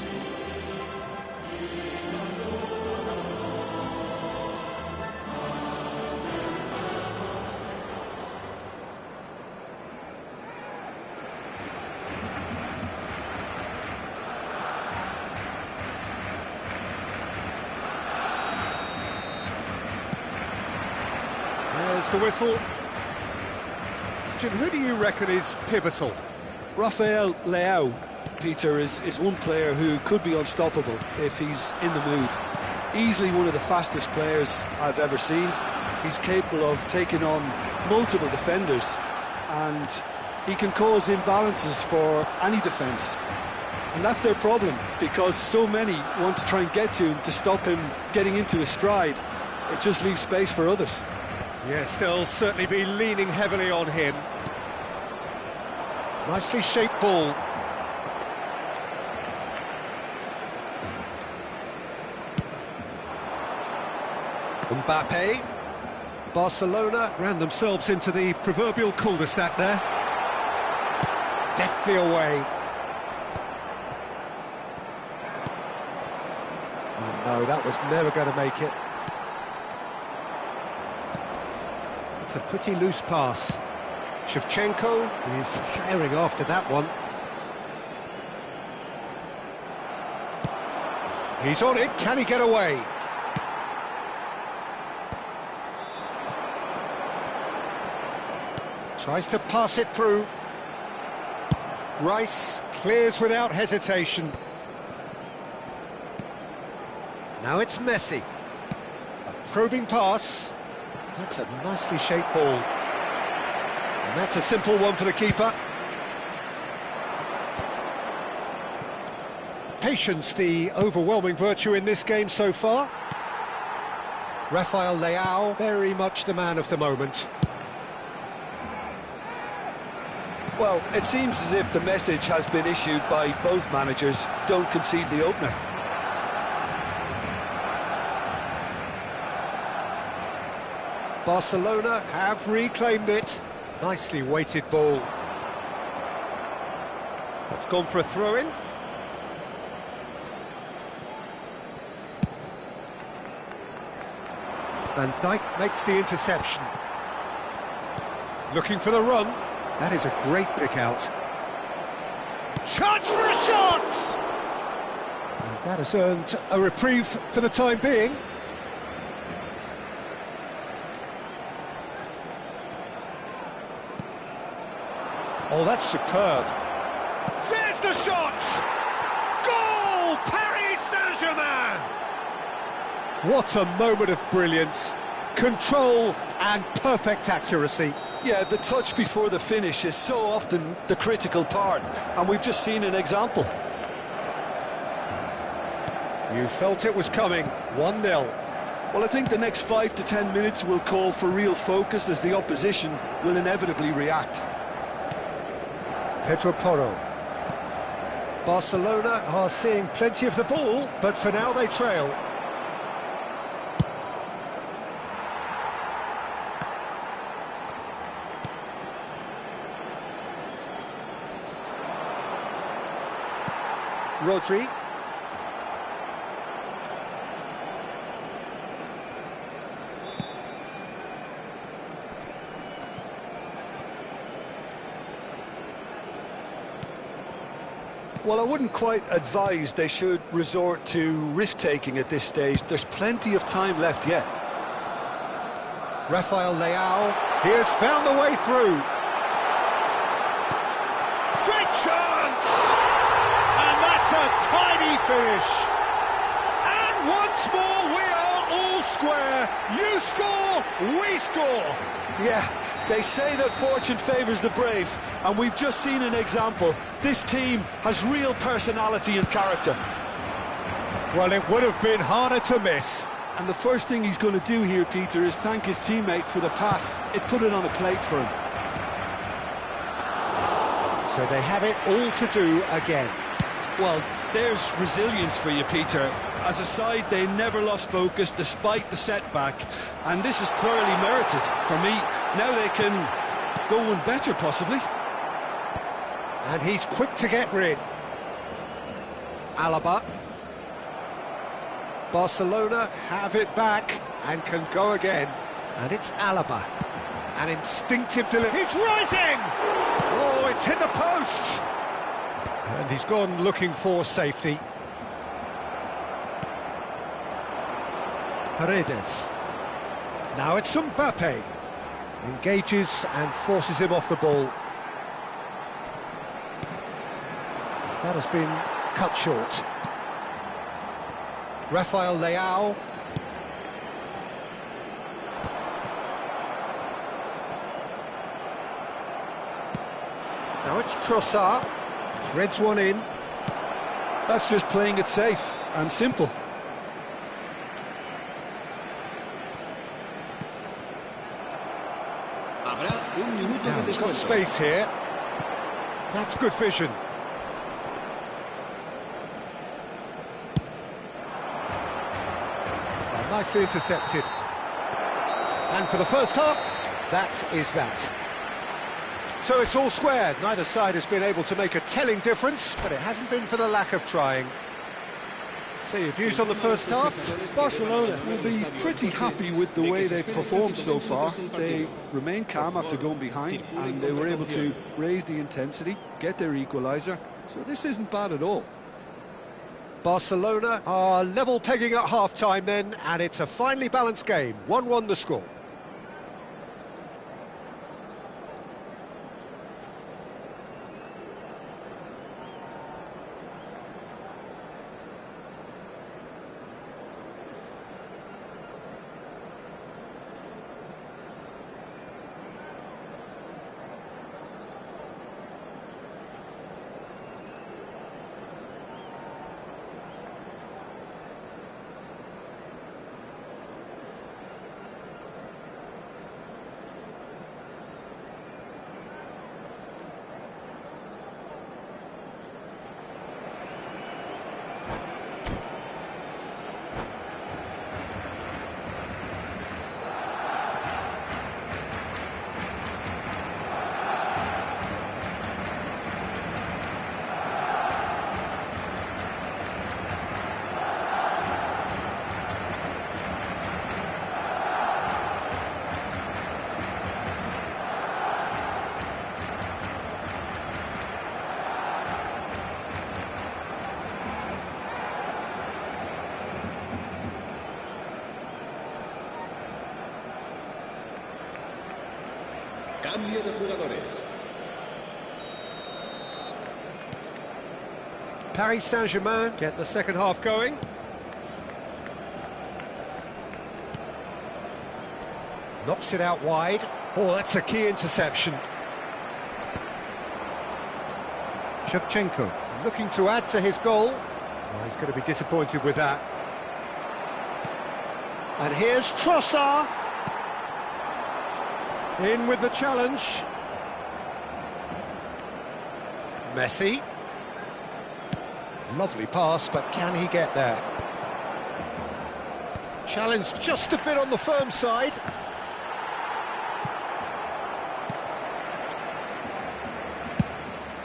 There's the whistle. Jim, who do you reckon is pivotal? Rafael Leao, Peter, is one player who could be unstoppable if he's in the mood. Easily one of the fastest players I've ever seen. He's capable of taking on multiple defenders, and he can cause imbalances for any defence. And that's their problem, because so many want to try and get to him to stop him getting into his stride. It just leaves space for others. Yes, they'll certainly be leaning heavily on him. Nicely shaped ball. Mbappe. Barcelona ran themselves into the proverbial cul-de-sac there. Deftly away. Oh no, that was never going to make it. It's a pretty loose pass. Shevchenko is firing after that one. He's on it, can he get away? Tries to pass it through. Rice clears without hesitation. Now it's Messi. A probing pass. That's a nicely shaped ball. And that's a simple one for the keeper. Patience, the overwhelming virtue in this game so far. Rafael Leao, very much the man of the moment. Well, it seems as if the message has been issued by both managers: don't concede the opener. Barcelona have reclaimed it. Nicely weighted ball. That's gone for a throw-in. Van Dijk makes the interception. Looking for the run. That is a great pick-out. Chance for a shot! And that has earned a reprieve for the time being. Oh, that's superb. There's the shot! Goal! Paris Saint-Germain! What a moment of brilliance. Control and perfect accuracy. Yeah, the touch before the finish is so often the critical part, and we've just seen an example. You felt it was coming. 1-0. Well, I think the next 5 to 10 minutes will call for real focus, as the opposition will inevitably react. Pedro Porro. Barcelona are seeing plenty of the ball, but for now they trail. Rodri. Well, I wouldn't quite advise they should resort to risk-taking at this stage. There's plenty of time left yet. Rafael Leao, he has found the way through. Great chance! And that's a tidy finish. And once more we are all square. You score, we score. Yeah, they say that fortune favours the brave, and we've just seen an example. This team has real personality and character. Well, it would have been harder to miss. And the first thing he's going to do here, Peter, is thank his teammate for the pass. It put it on a plate for him. So they have it all to do again. Well, there's resilience for you, Peter. As a side, they never lost focus despite the setback, and this is thoroughly merited for me. Now they can go one better, possibly. And he's quick to get rid. Alaba. Barcelona have it back and can go again. And it's Alaba. An instinctive delivery. He's rising! Oh, it's hit the post! And he's gone looking for safety. Paredes. Now it's Mbappe. Engages and forces him off the ball. That has been cut short. Rafael Leao. Now it's Trossard. Threads one in. That's just playing it safe and simple. Now he's got space here. That's good vision. Well, nicely intercepted. And for the first half, that is that. So it's all square. Neither side has been able to make a telling difference, but it hasn't been for the lack of trying. So your views on the first half? Barcelona will be pretty happy with the way they've performed so far. They remain calm after going behind, and they were able to raise the intensity, get their equaliser. So this isn't bad at all. Barcelona are level pegging at half-time then, and it's a finely balanced game. 1-1 the score. Cambio de jugadores. Paris Saint-Germain get the second half going. Knocks it out wide. Oh, that's a key interception. Shevchenko looking to add to his goal. Oh, he's going to be disappointed with that. And here's Trossard. In with the challenge. Messi. Lovely pass, but can he get there? Challenge just a bit on the firm side.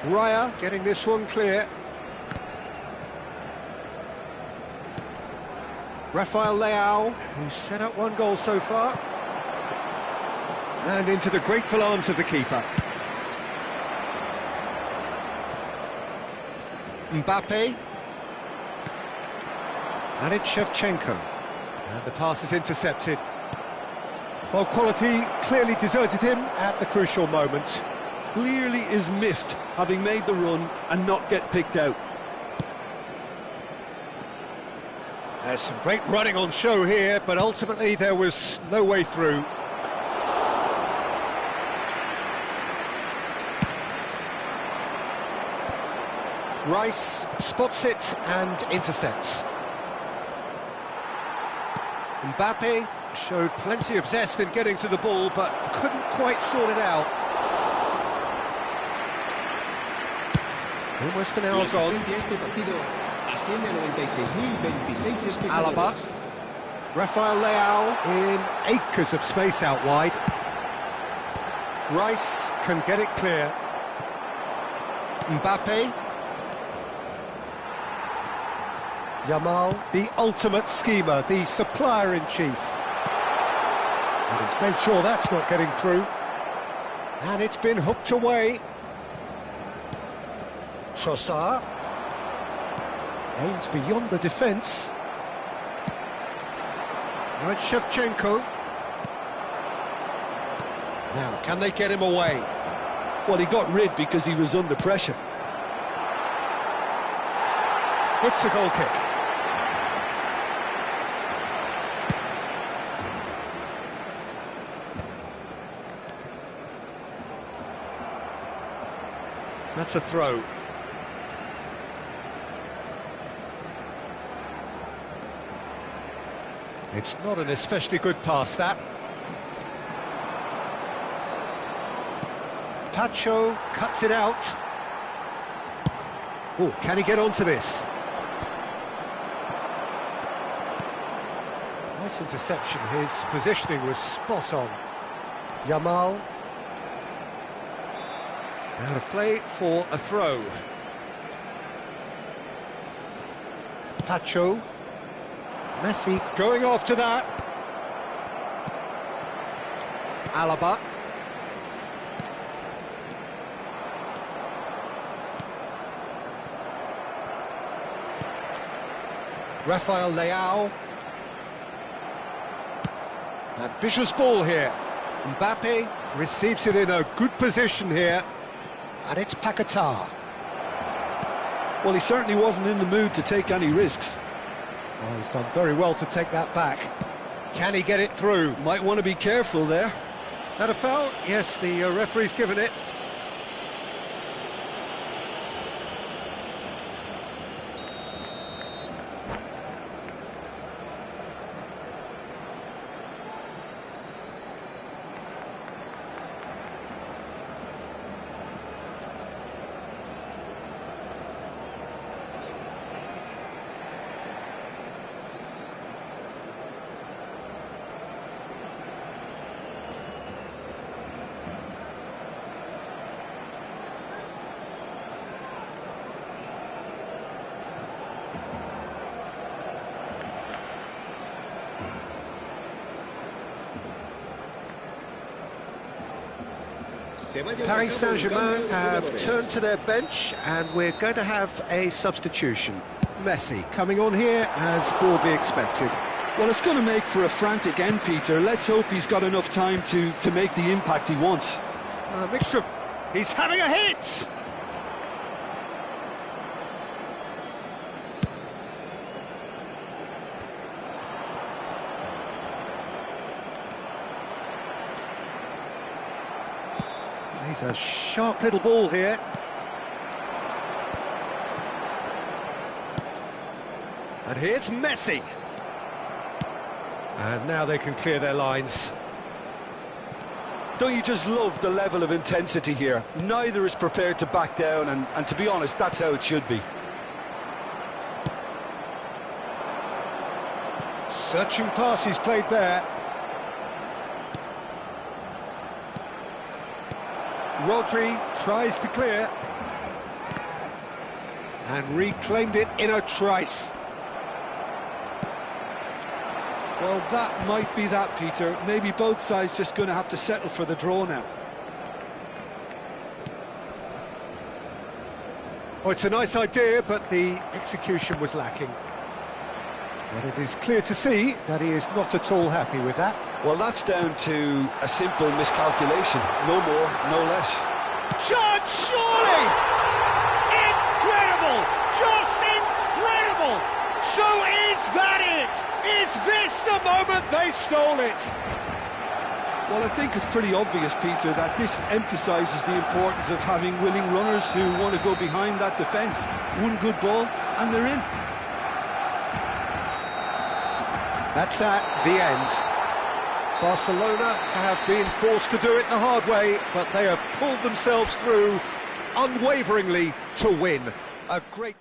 Raya getting this one clear. Rafael Leao, who's set up one goal so far. And into the grateful arms of the keeper. Mbappe. And it's Shevchenko. And the pass is intercepted. Well, quality clearly deserted him at the crucial moment. Clearly is miffed, having made the run and not get picked out. There's some great running on show here, but ultimately there was no way through. Rice spots it and intercepts. Mbappe showed plenty of zest in getting to the ball, but couldn't quite sort it out. Almost an hour La gone. asistencia a este partido asciende a 96.026 espectadores. Alaba. Rafael Leao in acres of space out wide. Rice can get it clear. Mbappe. Yamal, the ultimate schemer, the supplier-in-chief. And he's made sure that's not getting through. And it's been hooked away. Trossard. Aims beyond the defence. Now it's Shevchenko. Now, can they get him away? Well, he got rid because he was under pressure. It's a goal kick. That's a throw. It's not an especially good pass, that. Tacho cuts it out. Oh, can he get onto this? Nice interception. His positioning was spot on. Yamal. Out of play for a throw. Tacho. Messi going after that. Alaba. Rafael Leao. Ambitious ball here. Mbappe receives it in a good position here. And it's Paquetá. Well, he certainly wasn't in the mood to take any risks. Oh, he's done very well to take that back. Can he get it through? Might want to be careful there. That a foul? Yes, the referee's given it. Paris Saint-Germain have turned to their bench and we're going to have a substitution. Messi coming on here as broadly expected. Well, it's going to make for a frantic end, Peter. Let's hope he's got enough time to make the impact he wants. A mixture of... He's having a hit! He's a sharp little ball here. And here's Messi. And now they can clear their lines. Don't you just love the level of intensity here? Neither is prepared to back down, and to be honest, that's how it should be. Searching pass he's played there. Rodri tries to clear. And reclaimed it in a trice. Well, that might be that, Peter. Maybe both sides just going to have to settle for the draw now. Oh, it's a nice idea, but the execution was lacking. But it is clear to see that he is not at all happy with that. Well, that's down to a simple miscalculation. No more, no less. Chance, surely! Incredible! Just incredible! So is that it? Is this the moment they stole it? Well, I think it's pretty obvious, Peter, that this emphasises the importance of having willing runners who want to go behind that defence. One good ball, and they're in. That's that, the end. Barcelona have been forced to do it the hard way, but they have pulled themselves through unwaveringly to win. A great...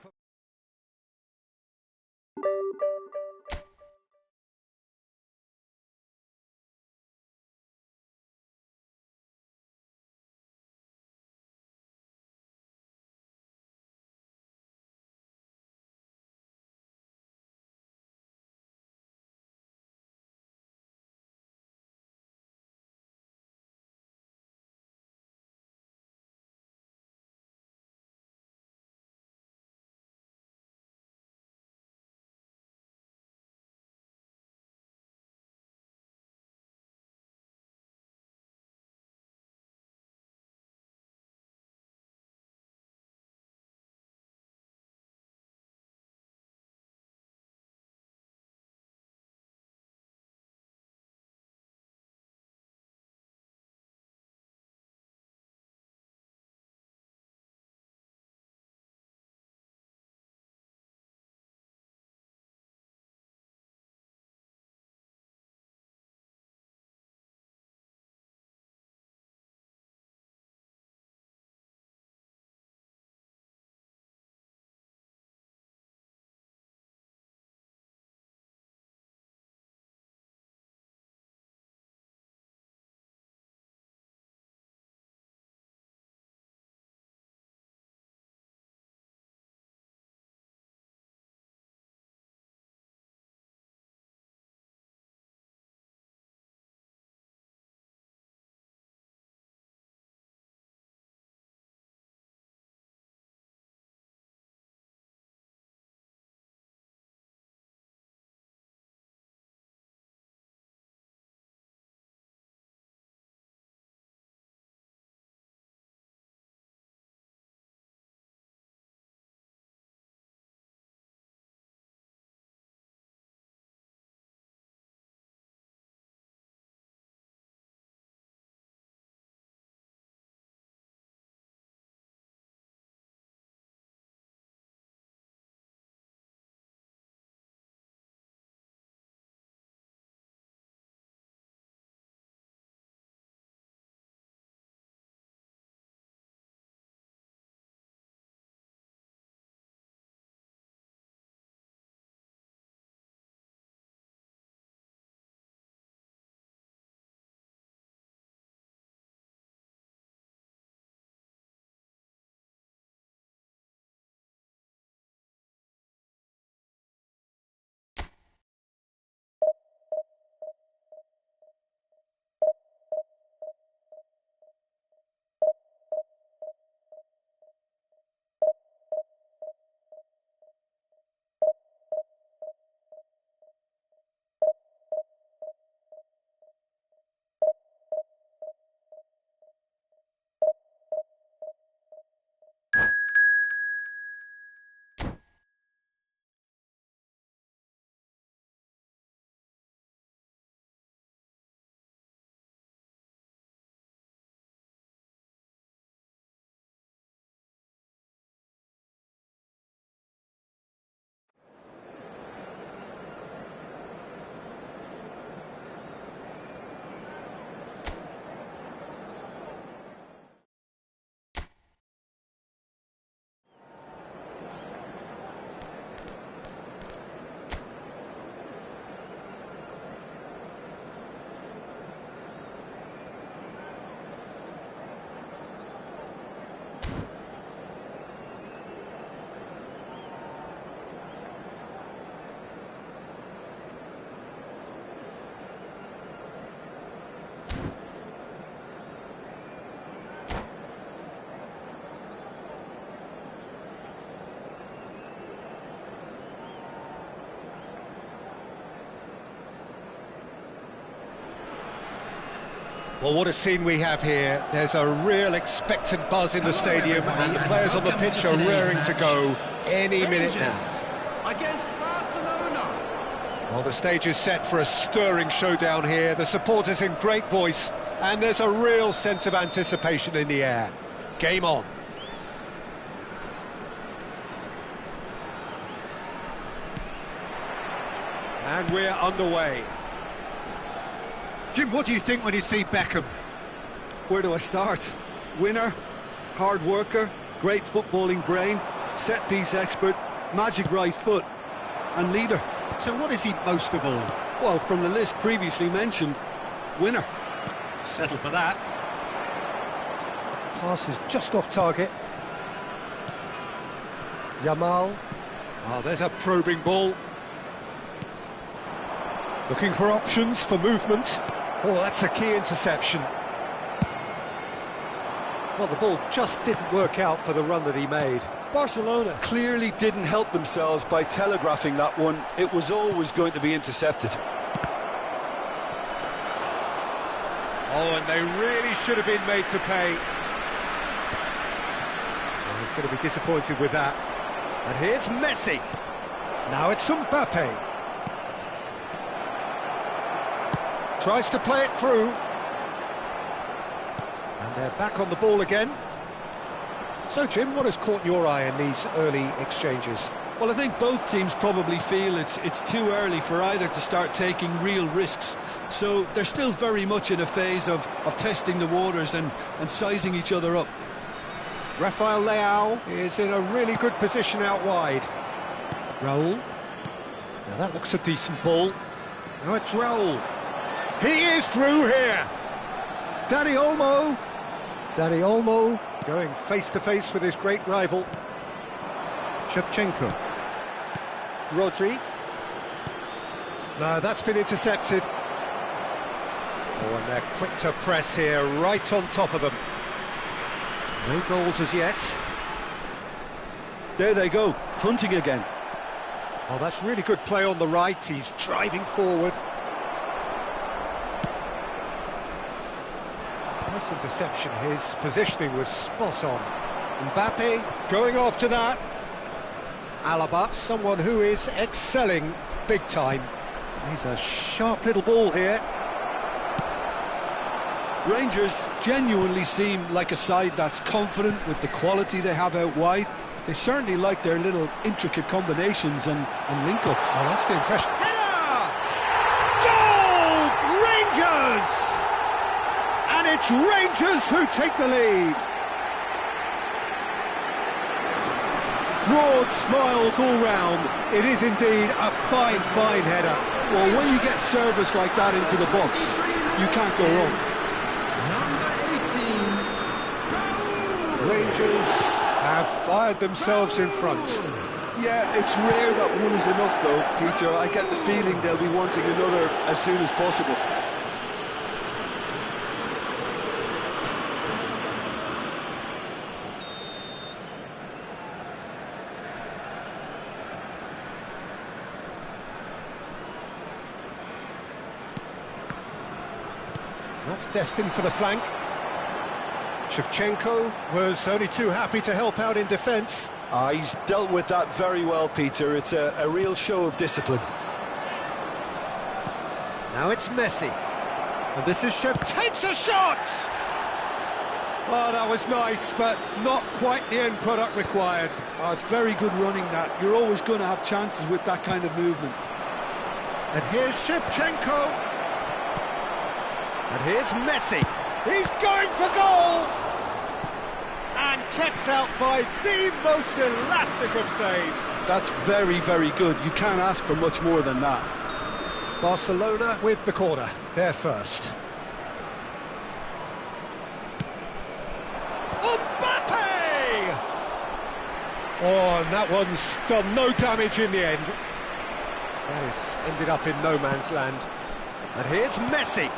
Well, what a scene we have here. There's a real expectant buzz in the stadium, and the players on the pitch are raring to go any minute now. Against Barcelona. Well, the stage is set for a stirring showdown here. The supporters in great voice, and there's a real sense of anticipation in the air. Game on. And we're underway. Jim, what do you think when you see Beckham? Where do I start? Winner, hard worker, Great footballing brain, set-piece expert, magic right foot, and leader. So what is he most of all? Well, from the list previously mentioned, winner. Settle for that. Pass is just off target. Yamal. Oh, there's a probing ball. Looking for options for movement. Oh, that's a key interception. Well, the ball just didn't work out for the run that he made. Barcelona clearly didn't help themselves by telegraphing that one. It was always going to be intercepted. Oh, and they really should have been made to pay. Well, he's going to be disappointed with that. And here's Messi. Now it's Mbappe. Tries to play it through. And they're back on the ball again. So, Jim, what has caught your eye in these early exchanges? Well, I think both teams probably feel it's too early for either to start taking real risks. So they're still very much in a phase of testing the waters and sizing each other up. Rafael Leao is in a really good position out wide. Raul. Now that looks a decent ball. Now it's Raul. He is through here. Dani Olmo. Dani Olmo going face-to-face with his great rival. Shevchenko. Rodri. No, that's been intercepted. Oh, and they're quick to press here, right on top of them. No goals as yet. There they go, hunting again. Oh, that's really good play on the right. He's driving forward. Nice interception. His positioning was spot on. Mbappe going after that. Alaba, someone who is excelling big time. He's a sharp little ball here. Rangers genuinely seem like a side that's confident with the quality they have out wide. They certainly like their little intricate combinations and link-ups. Oh, that's the impression. Header! Goal! Rangers! And it's Rangers who take the lead. Broad smiles all round. It is indeed a fine, fine header. Well, when you get service like that into the box, you can't go wrong. Rangers have fired themselves in front. Yeah, it's rare that one is enough though, Peter. I get the feeling they'll be wanting another as soon as possible. That's destined for the flank. Shevchenko was only too happy to help out in defence. He's dealt with that very well, Peter. It's a real show of discipline. Now it's Messi. And this is takes a shot! Oh, that was nice, but not quite the end product required. Oh, it's very good running that. You're always going to have chances with that kind of movement. And here's Shevchenko. And here's Messi. He's going for goal! And kept out by the most elastic of saves. That's very, very good. You can't ask for much more than that. Barcelona with the corner. They're first. Mbappe! Oh, and that one's done no damage in the end. That has ended up in no man's land. And here's Messi.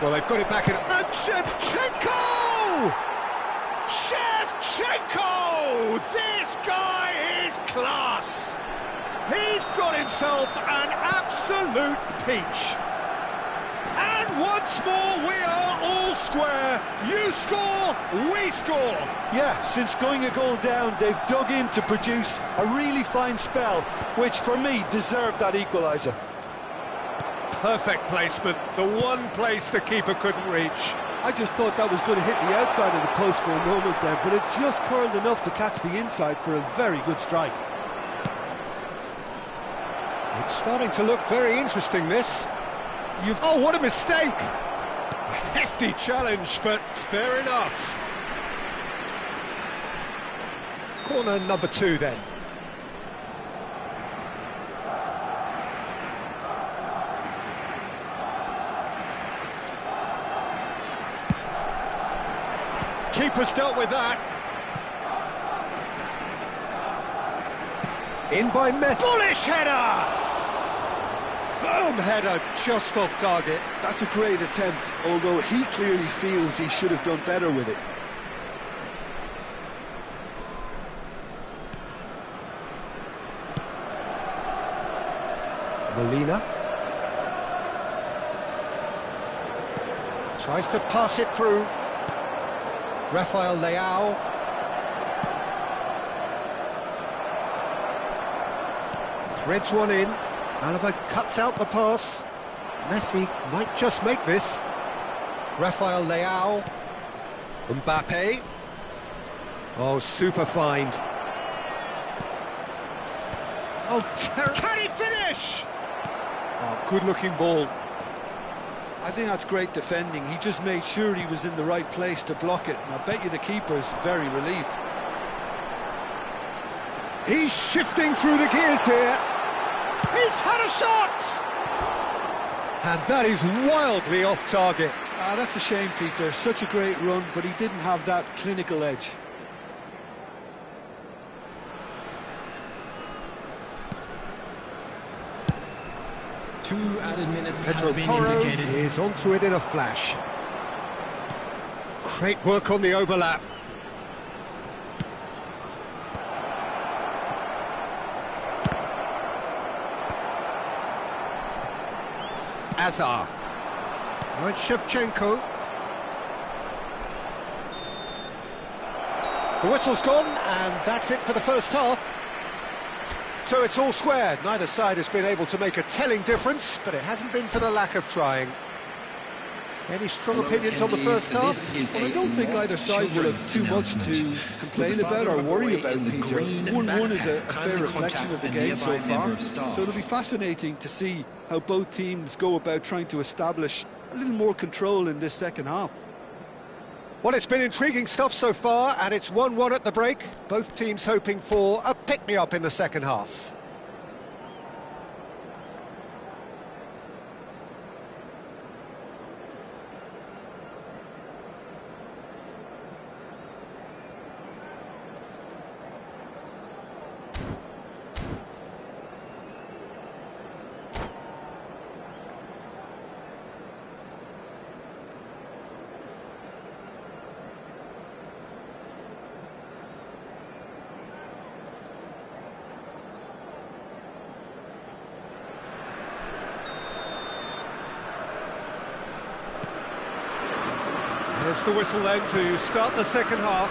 Well, they've got it back in. And Shevchenko! Shevchenko! This guy is class! He's got himself an absolute peach. And once more, we are all square. You score, we score. Yeah, since going a goal down, they've dug in to produce a really fine spell, which for me deserved that equaliser. Perfect placement, the one place the keeper couldn't reach. I just thought that was going to hit the outside of the post for a moment there, but it just curled enough to catch the inside for a very good strike. It's starting to look very interesting, this. Oh, what a mistake! A hefty challenge, but fair enough. Corner number 2 then. Keeper's dealt with that. In by Messi. Bullish header! Firm header, just off target. That's a great attempt, although he clearly feels he should have done better with it. Molina. Tries to pass it through. Rafael Leao. Threads one in. Alaba cuts out the pass. Messi might just make this. Rafael Leao. Mbappe. Oh, super find. Oh, terrible. Can he finish? Oh, good-looking ball. I think that's great defending. He just made sure he was in the right place to block it. And I bet you the keeper's very relieved. He's shifting through the gears here. He's had a shot! And that is wildly off target. That's a shame, Peter. Such a great run, but he didn't have that clinical edge. Two added minutes Pedro has been Porro indicated. is onto it in a flash. Great work on the overlap. Azar. Now it's Shevchenko. The whistle's gone, and that's it for the first half. So it's all square. Neither side has been able to make a telling difference, but it hasn't been for the lack of trying. Any strong opinions on the first half? Well, I don't think either side will have too much to complain about or worry about, Peter. 1-1 is a fair reflection of the game so far, so it'll be fascinating to see how both teams go about trying to establish a little more control in this second half. Well, it's been intriguing stuff so far, and it's 1-1 at the break. Both teams hoping for a pick-me-up in the second half. There's the whistle then to start the second half.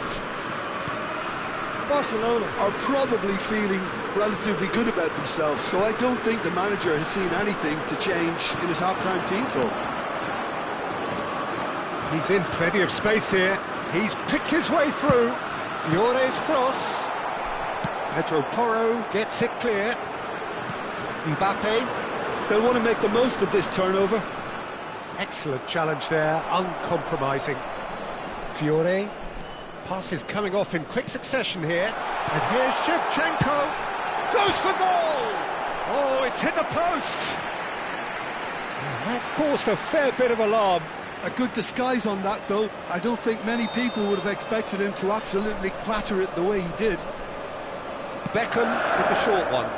Barcelona are probably feeling relatively good about themselves, so I don't think the manager has seen anything to change in his half-time team talk. He's in plenty of space here. He's picked his way through. Fiore's cross. Pedro Porro gets it clear. Mbappe. They'll want to make the most of this turnover. Excellent challenge there, uncompromising. Fiore. Pass is coming off in quick succession here. And here's Shevchenko. Goes for goal! Oh, it's hit the post! And that caused a fair bit of alarm. A good disguise on that, though. I don't think many people would have expected him to absolutely clatter it the way he did. Beckham with the short one.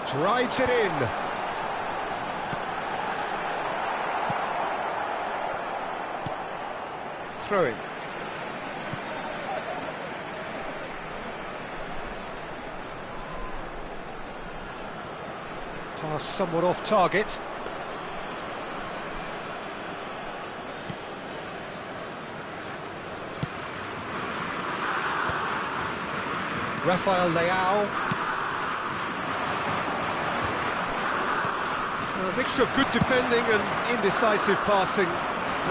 Drives it in. Throwing. Pass somewhat off target. Rafael Leao. A mixture of good defending and indecisive passing.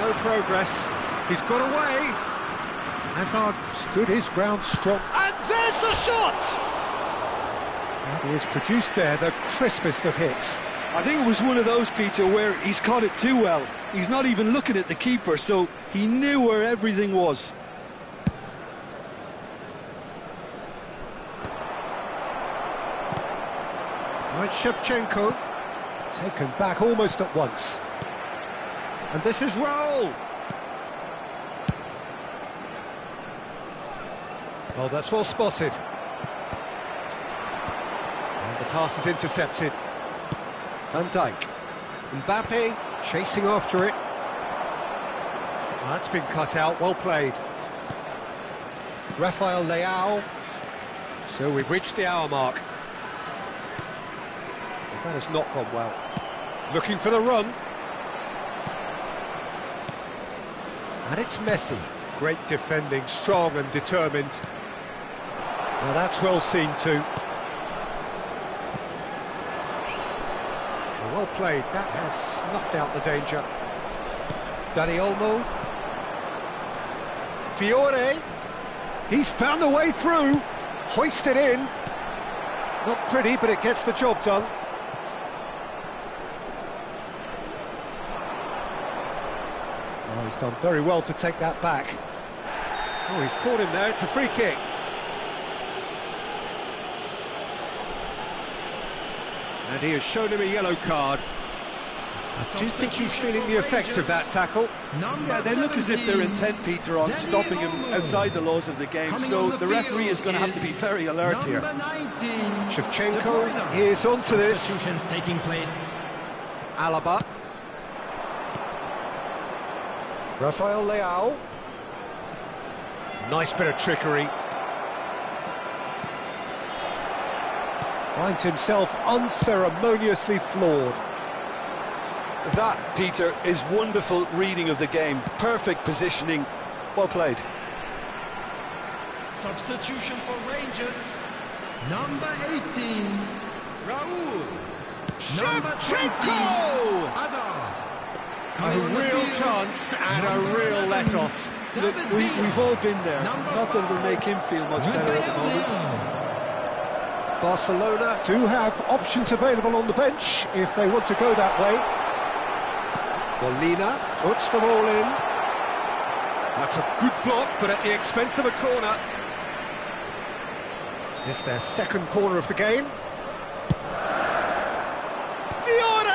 No progress. He's got away. Hazard stood his ground strong. And there's the shot! That is produced there, the crispest of hits. I think it was one of those, Peter, where he's caught it too well. He's not even looking at the keeper, so he knew where everything was. Now it's Shevchenko, taken back almost at once. And this is Raul. Oh, that's well spotted. And the pass is intercepted. Van Dijk. Mbappe chasing after it. That's been cut out, well played. Rafael Leao. So we've reached the hour mark. That has not gone well. Looking for the run. And it's Messi. Great defending, strong and determined. Now that's well seen too. Well played, that has snuffed out the danger. Dani Olmo. Fiore. He's found a way through. Hoisted in. Not pretty, but it gets the job done. Oh, he's done very well to take that back. Oh, he's caught him there, it's a free kick. And he has shown him a yellow card. I do think he's feeling the effects of that tackle. Yeah, they look as if they're intent, Peter, on stopping him outside the laws of the game, so the referee is going to have to be very alert here. Shevchenko is onto this. Substitutions taking place. Alaba. Rafael Leao. Nice bit of trickery. Finds himself unceremoniously floored. That, Peter, is wonderful reading of the game. Perfect positioning. Well played. Substitution for Rangers. Number 18, Raul. Shevchenko! Hazard. A real chance and a real let-off. Look, we've all been there. Not that it'll make him feel much better at the moment. Barcelona do have options available on the bench if they want to go that way. Molina puts them all in. That's a good block, but at the expense of a corner. It's their second corner of the game. Fiore!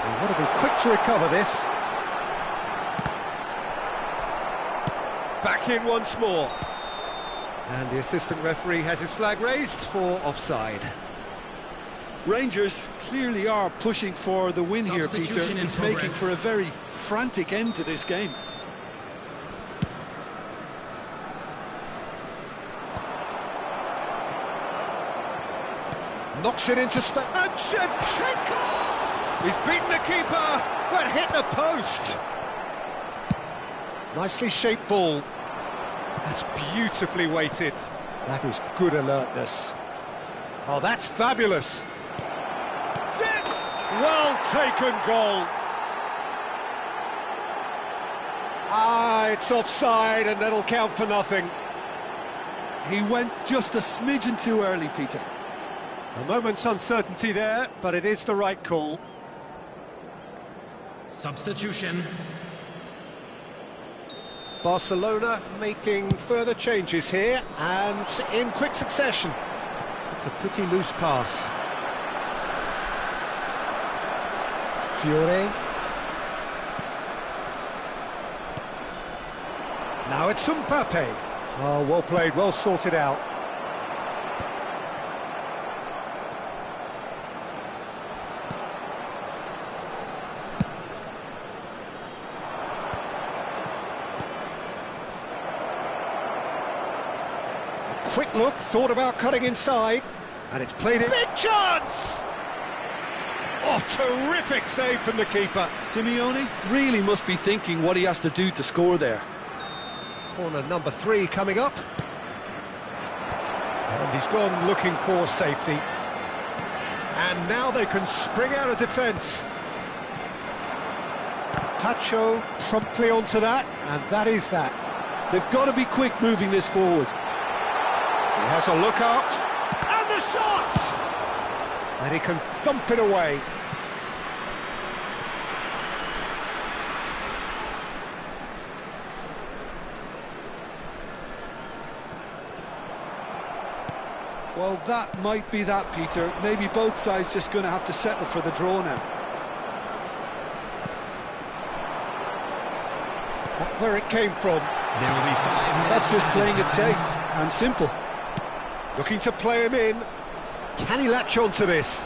They want to be quick to recover this. Back in once more. And the assistant referee has his flag raised for offside. Rangers clearly are pushing for the win here, Peter. It's making for a very frantic end to this game. Knocks it into space. And Shevchenko! He's beaten the keeper, but hit the post. Nicely shaped ball. That's beautifully weighted. That is good alertness. Oh, that's fabulous. Well taken goal. Ah, it's offside and that'll count for nothing. He went just a smidgen too early, Peter. A moment's uncertainty there, but it is the right call. Substitution. Barcelona making further changes here and in quick succession. It's a pretty loose pass. Fiore. Now it's Mbappe. Oh, well played, well sorted out. A quick look, thought about cutting inside, and it's played in. Big chance! Oh, terrific save from the keeper. Simeone really must be thinking what he has to do to score there. Corner number 3 coming up. And he's gone looking for safety. And now they can spring out of defence. Tacho promptly onto that, and that is that. They've got to be quick moving this forward. He has a look out, and the shot! And he can thump it away. Well, that might be that, Peter. Maybe both sides just going to have to settle for the draw now. Not where it came from. There will be 5 minutes. That's just playing it safe and simple. Looking to play him in. Can he latch on to this?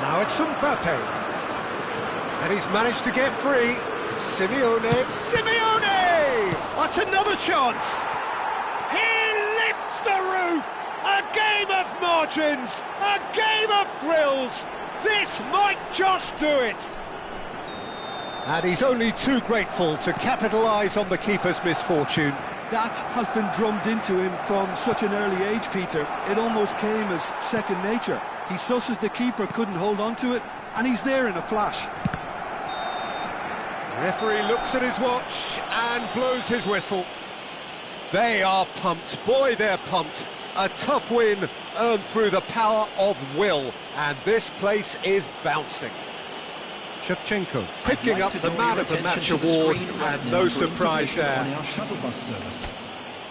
Now it's Mbappe. And he's managed to get free. Simeone. Simeone! That's another chance. He lifts the roof. A game of margins. A game of thrills. This might just do it. And he's only too grateful to capitalise on the keeper's misfortune. That has been drummed into him from such an early age, Peter. It almost came as second nature. He susses the keeper couldn't hold on to it, and he's there in a flash. The referee looks at his watch and blows his whistle. They are pumped. Boy, they're pumped. A tough win earned through the power of will, and this place is bouncing. Shevchenko picking up the Man of the Match award, and no surprise there.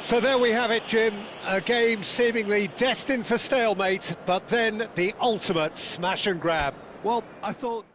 So there we have it, Jim. A game seemingly destined for stalemate, but then the ultimate smash and grab. Well, I thought...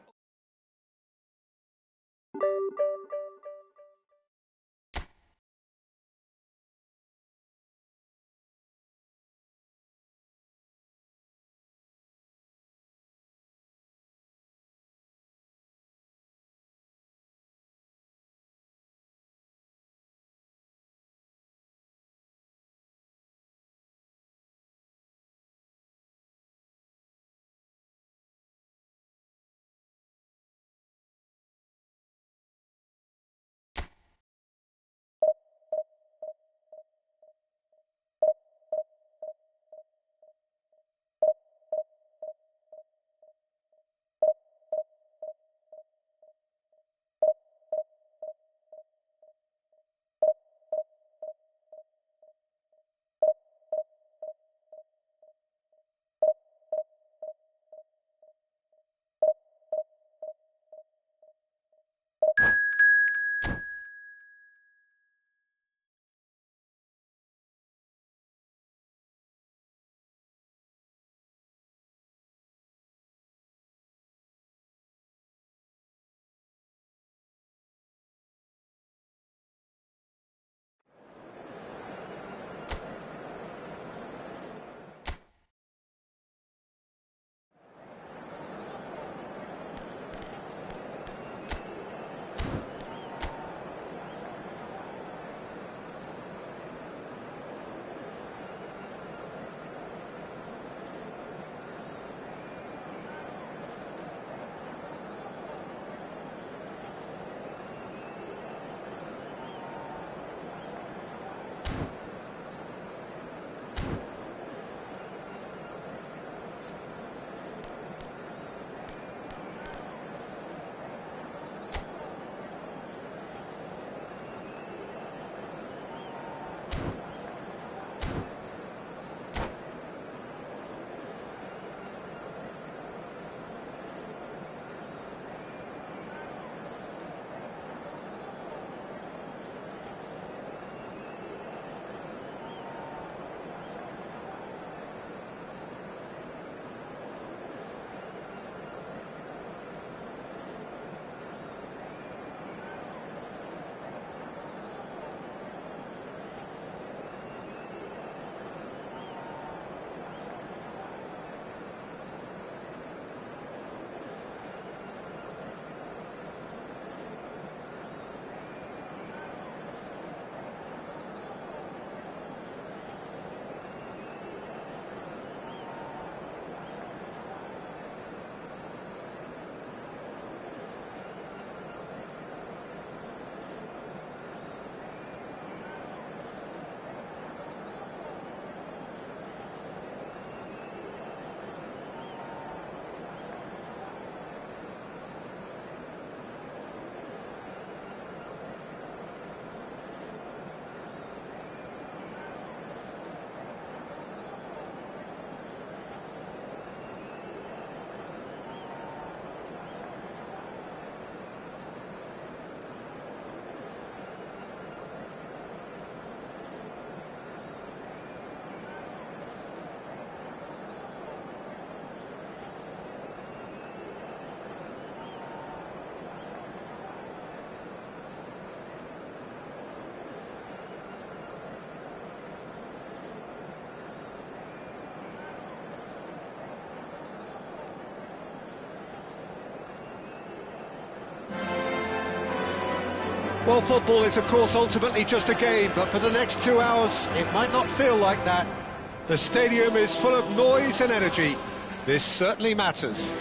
Well, football is, of course, ultimately just a game, but for the next 2 hours, it might not feel like that. The stadium is full of noise and energy. This certainly matters.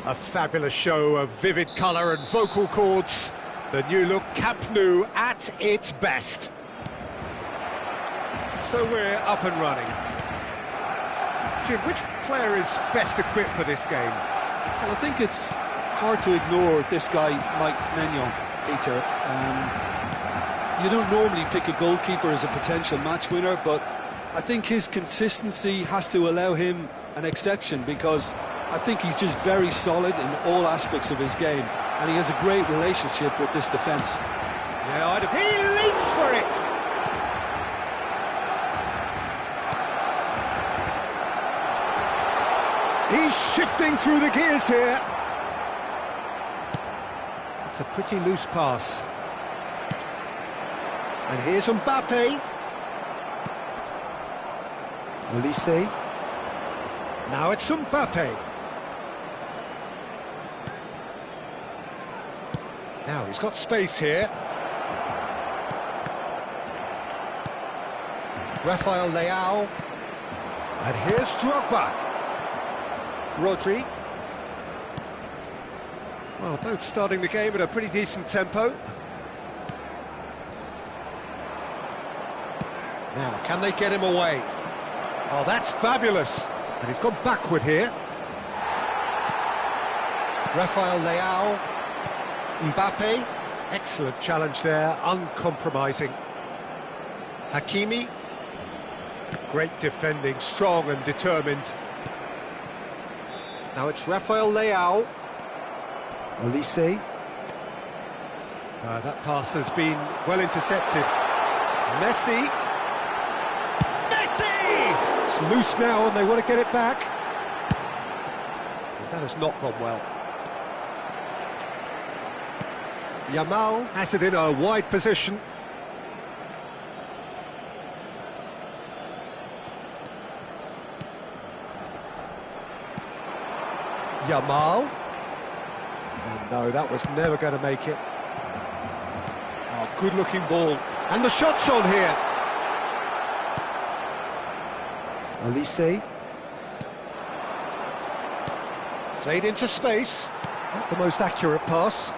A fabulous show of vivid colour and vocal cords. The new look Camp Nou at its best. So we're up and running. Jim, which player is best equipped for this game? Well, I think it's hard to ignore this guy, Mike Maignan, Peter. You don't normally pick a goalkeeper as a potential match winner, but I think his consistency has to allow him an exception, because I think he's just very solid in all aspects of his game, and he has a great relationship with this defence. Yeah, he leaps for it! He's shifting through the gears here. It's a pretty loose pass. And here's Mbappe. Olise. Now it's Mbappe. Now he's got space here. Rafael Leao. And here's Drogba. Rodri. Well, both starting the game at a pretty decent tempo. Now, can they get him away? Oh, that's fabulous. And he's gone backward here. Rafael Leao. Mbappe. Excellent challenge there, uncompromising. Hakimi. Great defending, strong and determined. Now it's Rafael Leao. Olise. That pass has been well intercepted. Messi. Messi! It's loose now and they want to get it back. That has not gone well. Yamal has it in a wide position. Yamal. Oh, no, that was never going to make it. Oh, good-looking ball. And the shot's on here. Olise. Played into space. Not the most accurate pass.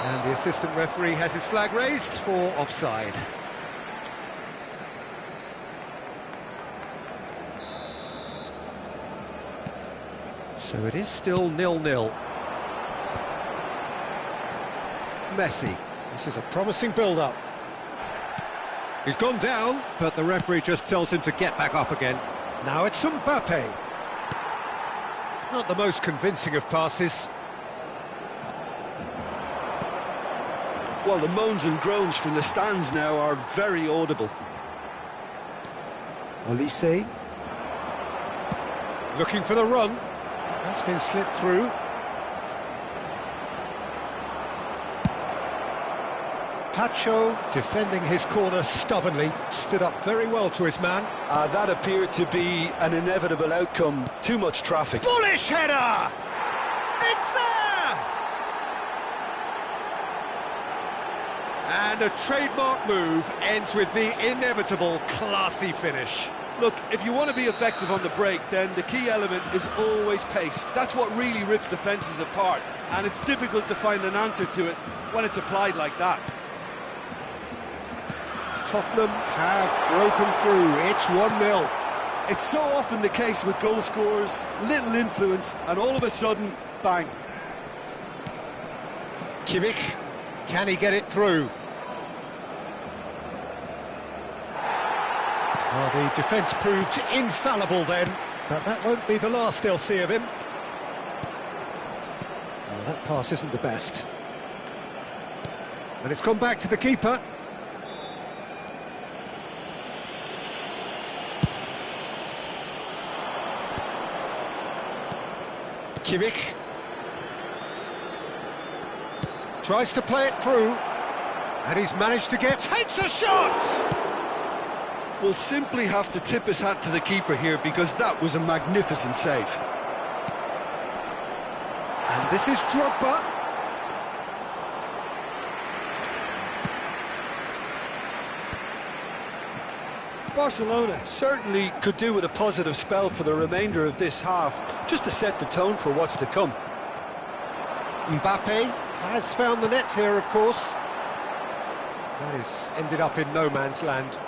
And the assistant referee has his flag raised for offside. So it is still 0-0. Messi. This is a promising build-up. He's gone down, but the referee just tells him to get back up again. Now it's Mbappe. Not the most convincing of passes. Well, the moans and groans from the stands now are very audible. Olise. Looking for the run. That's been slipped through. Tacho, defending his corner stubbornly, stood up very well to his man. That appeared to be an inevitable outcome. Too much traffic. Bullish header! It's there! And a trademark move ends with the inevitable classy finish. Look, if you want to be effective on the break, then the key element is always pace. That's what really rips defences apart, and it's difficult to find an answer to it when it's applied like that. Tottenham have broken through. It's 1-0. It's so often the case with goal scorers, little influence, and all of a sudden, bang. Kimmich, can he get it through? Well, the defence proved infallible then, but that won't be the last they'll see of him. Oh, that pass isn't the best. And it's gone back to the keeper. Kimmich. Tries to play it through, and he's managed to get... Takes a shot! Will simply have to tip his hat to the keeper here, because that was a magnificent save. And this is Drogba. Barcelona certainly could do with a positive spell for the remainder of this half, just to set the tone for what's to come. Mbappe has found the net here, of course. That has ended up in no man's land.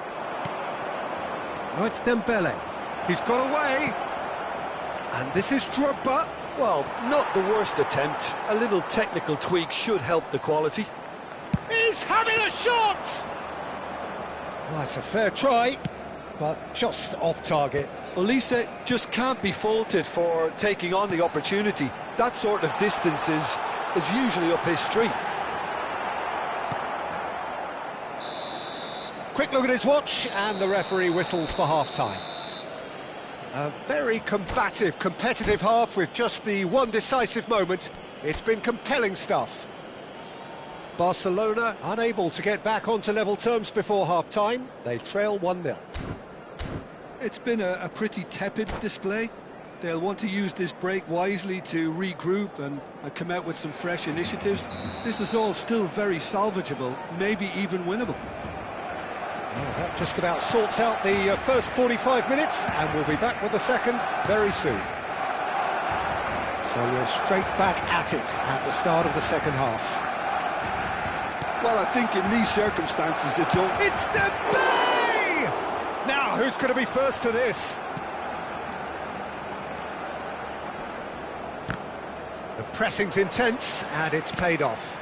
Oh, it's Dembele. He's got away. And this is Drogba. Well, not the worst attempt. A little technical tweak should help the quality. He's having a shot! Well, that's a fair try, but just off target. Olise just can't be faulted for taking on the opportunity. That sort of distance is usually up his street. Quick look at his watch, and the referee whistles for half-time. A very combative, competitive half with just the one decisive moment. It's been compelling stuff. Barcelona unable to get back onto level terms before half-time. They trail 1-0. It's been a pretty tepid display. They'll want to use this break wisely to regroup and come out with some fresh initiatives. This is all still very salvageable, maybe even winnable. Well, that just about sorts out the first 45 minutes, and we'll be back with the second very soon. So we're straight back at it at the start of the second half. Well, I think in these circumstances it's all... It's Dembele! Now, who's going to be first to this? The pressing's intense, and it's paid off.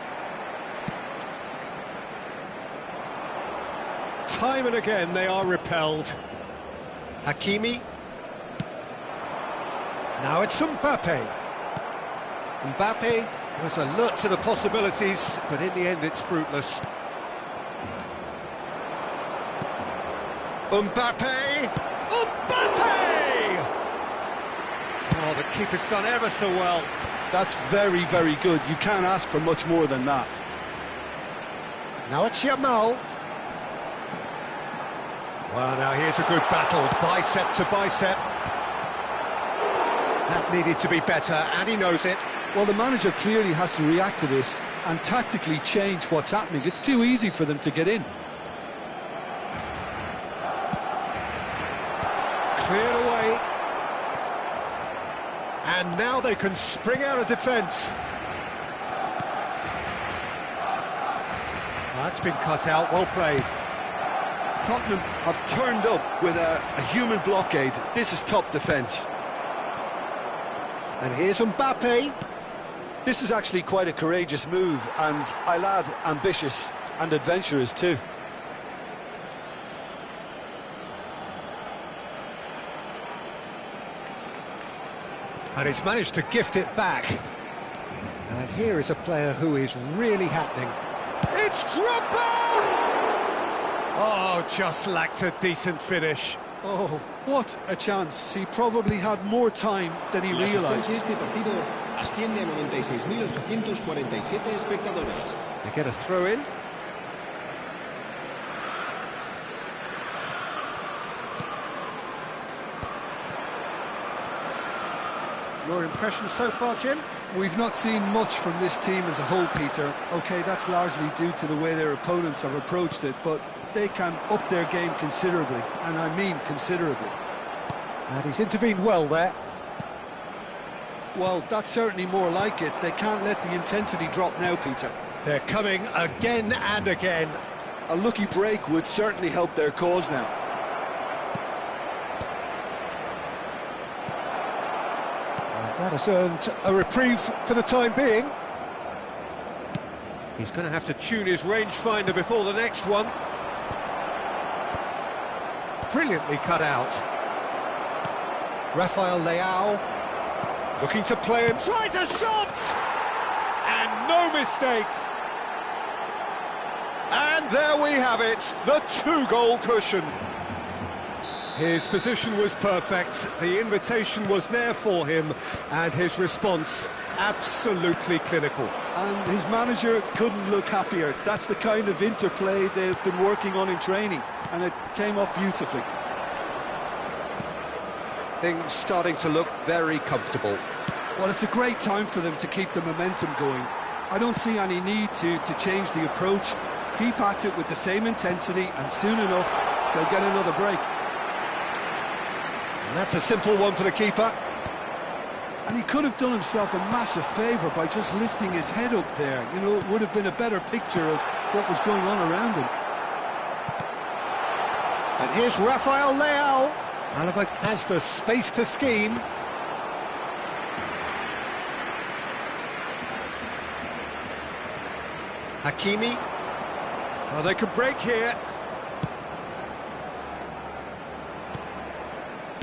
Time and again they are repelled. Hakimi. Now it's Mbappe. Mbappe was alert to the possibilities, but in the end it's fruitless. Mbappe! Mbappe! Oh, the keeper's done ever so well. That's very, very good. You can't ask for much more than that. Now it's Yamal. Well, now here's a good battle, bicep to bicep. That needed to be better, and he knows it. Well, the manager clearly has to react to this and tactically change what's happening. It's too easy for them to get in. Cleared away. And now they can spring out of defence. That's been cut out, well played. Tottenham have turned up with a human blockade. This is top defence. And here's Mbappe. This is actually quite a courageous move, and I'll add ambitious and adventurous too. And he's managed to gift it back. And here is a player who is really happening. It's Drogba! Oh, just lacked a decent finish. Oh, what a chance. He probably had more time than he realised. Este partido asciende a 96.847 espectadores. They get a throw in. Your impression so far, Jim? We've not seen much from this team as a whole, Peter. OK, that's largely due to the way their opponents have approached it, but they can up their game considerably, and I mean considerably. And he's intervened well there. Well, that's certainly more like it. They can't let the intensity drop now, Peter. They're coming again and again. A lucky break would certainly help their cause now. That has earned a reprieve for the time being. He's going to have to tune his rangefinder before the next one. Brilliantly cut out. Rafael Leao looking to play and tries a shot! And no mistake! And there we have it, the two-goal cushion. His position was perfect, the invitation was there for him, and his response absolutely clinical. And his manager couldn't look happier. That's the kind of interplay they've been working on in training, and it came up beautifully. Things starting to look very comfortable. Well, it's a great time for them to keep the momentum going. I don't see any need to change the approach. Keep at it with the same intensity, and soon enough, they'll get another break. And that's a simple one for the keeper. And he could have done himself a massive favour by just lifting his head up there. You know, it would have been a better picture of what was going on around him. And here's Rafael Leao. Alaba has the space to scheme. Hakimi. Oh, they could break here.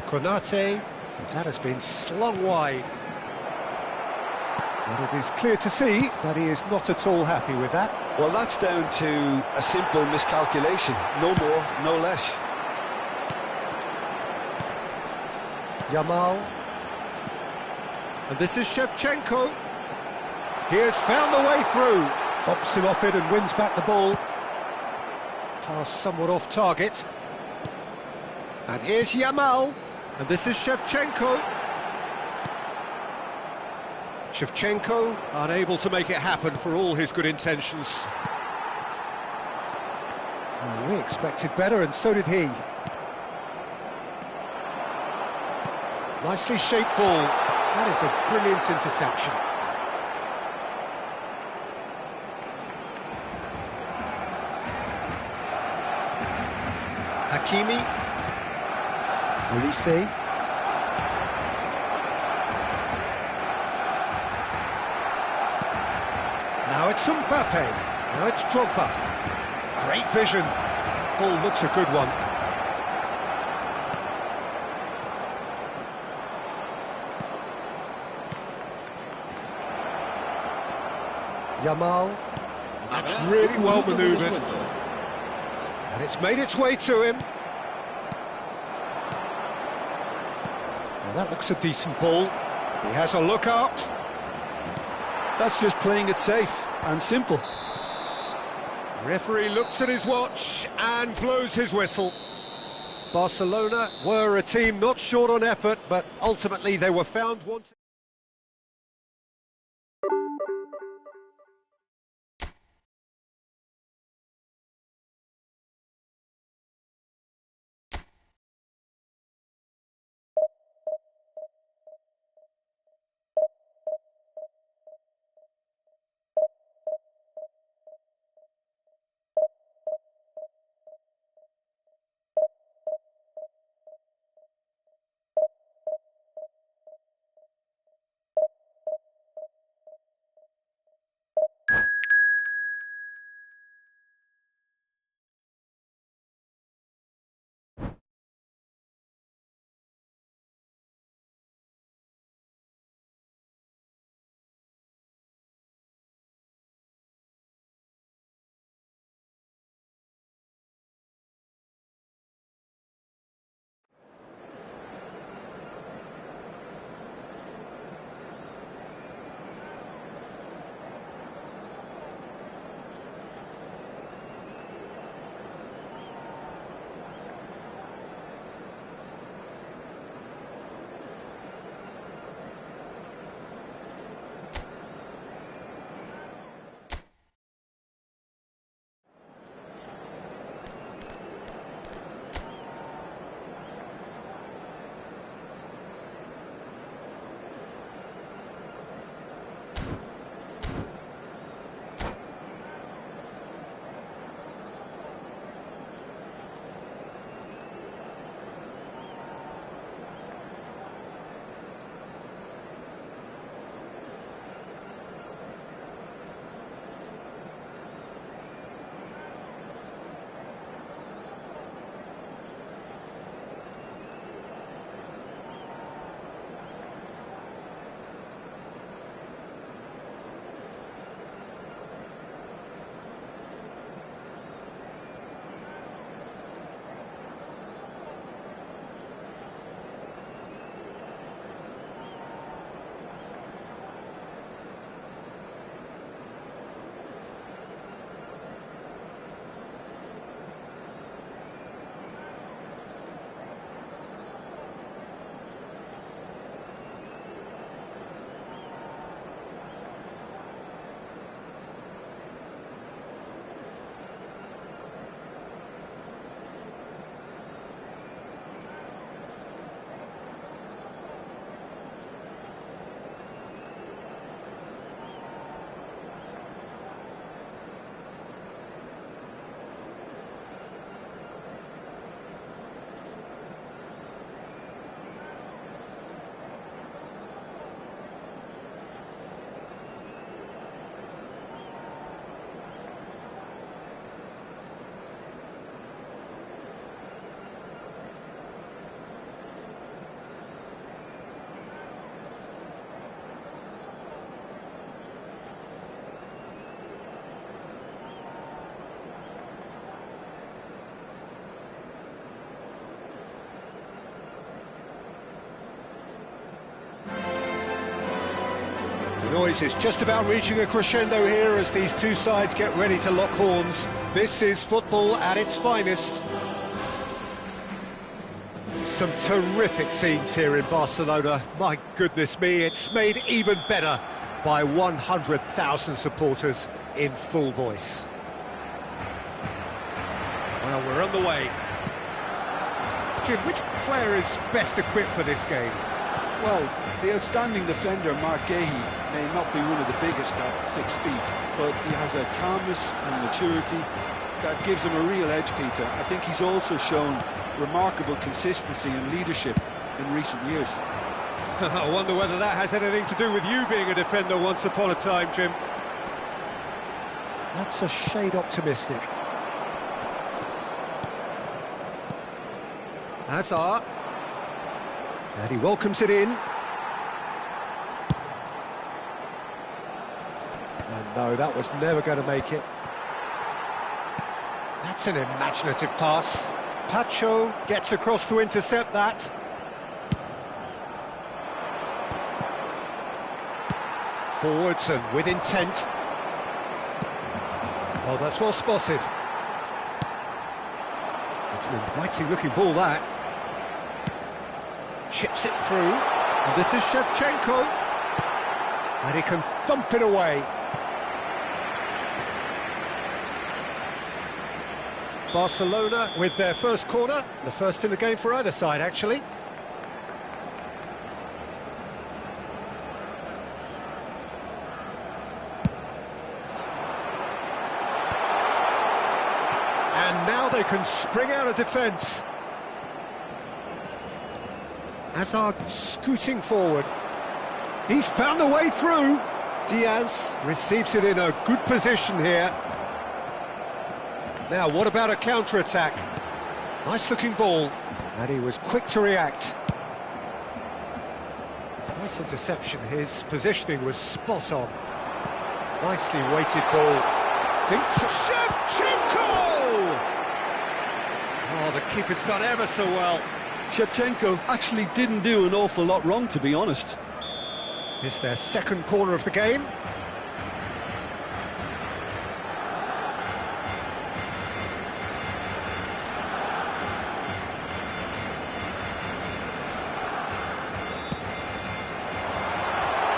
Konate. But that has been slung wide. And it is clear to see that he is not at all happy with that. Well, that's down to a simple miscalculation. No more, no less. Yamal. And this is Shevchenko. He has found the way through. Bops him off it and wins back the ball. Pass somewhat off target. And here's Yamal. And this is Shevchenko. Shevchenko unable to make it happen for all his good intentions. Well, we expected better, and so did he. Nicely shaped ball. That is a brilliant interception. Hakimi. Olise. Now it's Mbappe. Now it's Drogba. Great vision. Ball looks a good one. Yamal. That's really well manoeuvred. And it's made its way to him. Well, that looks a decent ball. He has a look up. That's just playing it safe and simple. Referee looks at his watch and blows his whistle. Barcelona were a team not short on effort, but ultimately they were found wanting. The noise is just about reaching a crescendo here as these two sides get ready to lock horns. This is football at its finest. Some terrific scenes here in Barcelona. My goodness me, it's made even better by 100,000 supporters in full voice. Well, we're on the way. Jim, which player is best equipped for this game? Well, the outstanding defender, Mark Gahey, may not be one of the biggest at 6 feet, but he has a calmness and maturity that gives him a real edge, Peter. I think he's also shown remarkable consistency and leadership in recent years. I wonder whether that has anything to do with you being a defender once upon a time, Jim. That's a shade optimistic. Hazard. And he welcomes it in. And no, that was never going to make it. That's an imaginative pass. Pacho gets across to intercept that. Forwards and with intent. Oh, that's well spotted. It's an inviting looking ball, that. Chips it through. And this is Shevchenko. And he can thump it away. Barcelona with their first corner. The first in the game for either side, actually. And now they can spring out of defence. Hazard scooting forward. He's found a way through. Diaz receives it in a good position here. Now, what about a counter-attack? Nice-looking ball. And he was quick to react. Nice interception. His positioning was spot on. Nicely weighted ball. Thinks Shevchenko! Oh, the keeper's done ever so well. Shevchenko actually didn't do an awful lot wrong, to be honest. It's their second corner of the game.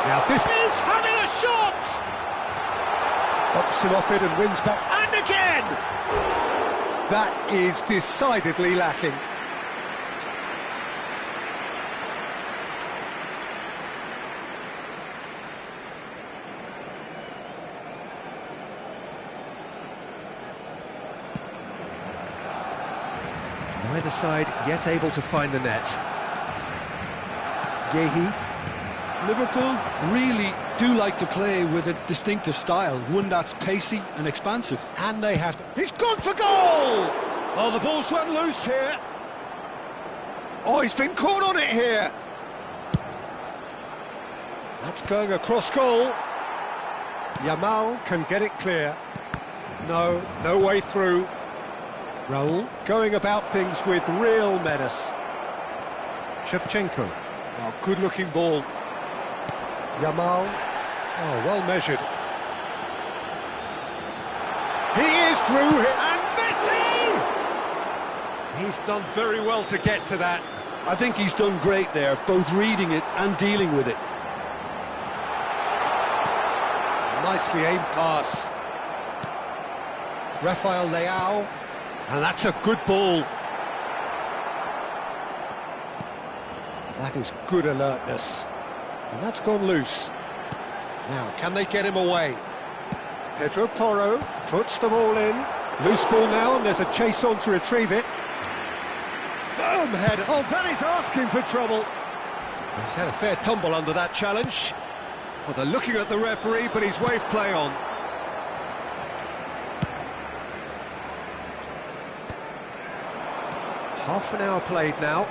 Now this is having a shot! Bops him off it and wins back. And again! That is decidedly lacking. Neither side yet able to find the net. Gahey. Liverpool really do like to play with a distinctive style, one that's pacey and expansive. And they have... He's gone for goal! Oh, the ball's run loose here. Oh, he's been caught on it here. That's going across goal. Yamal can get it clear. No way through. Raul going about things with real menace. Shevchenko. Oh, good-looking ball. Yamal. Oh, well measured. He is through here. And Messi! He's done very well to get to that. I think he's done great there, both reading it and dealing with it. Nicely aimed pass. Rafael Leao. And that's a good ball. That is good alertness. And that's gone loose. Now, can they get him away? Pedro Porro puts them all in. Loose ball now, and there's a chase on to retrieve it. Firm head. Oh, that is asking for trouble. He's had a fair tumble under that challenge. Well, they're looking at the referee, but he's waved play on. Half an hour played now.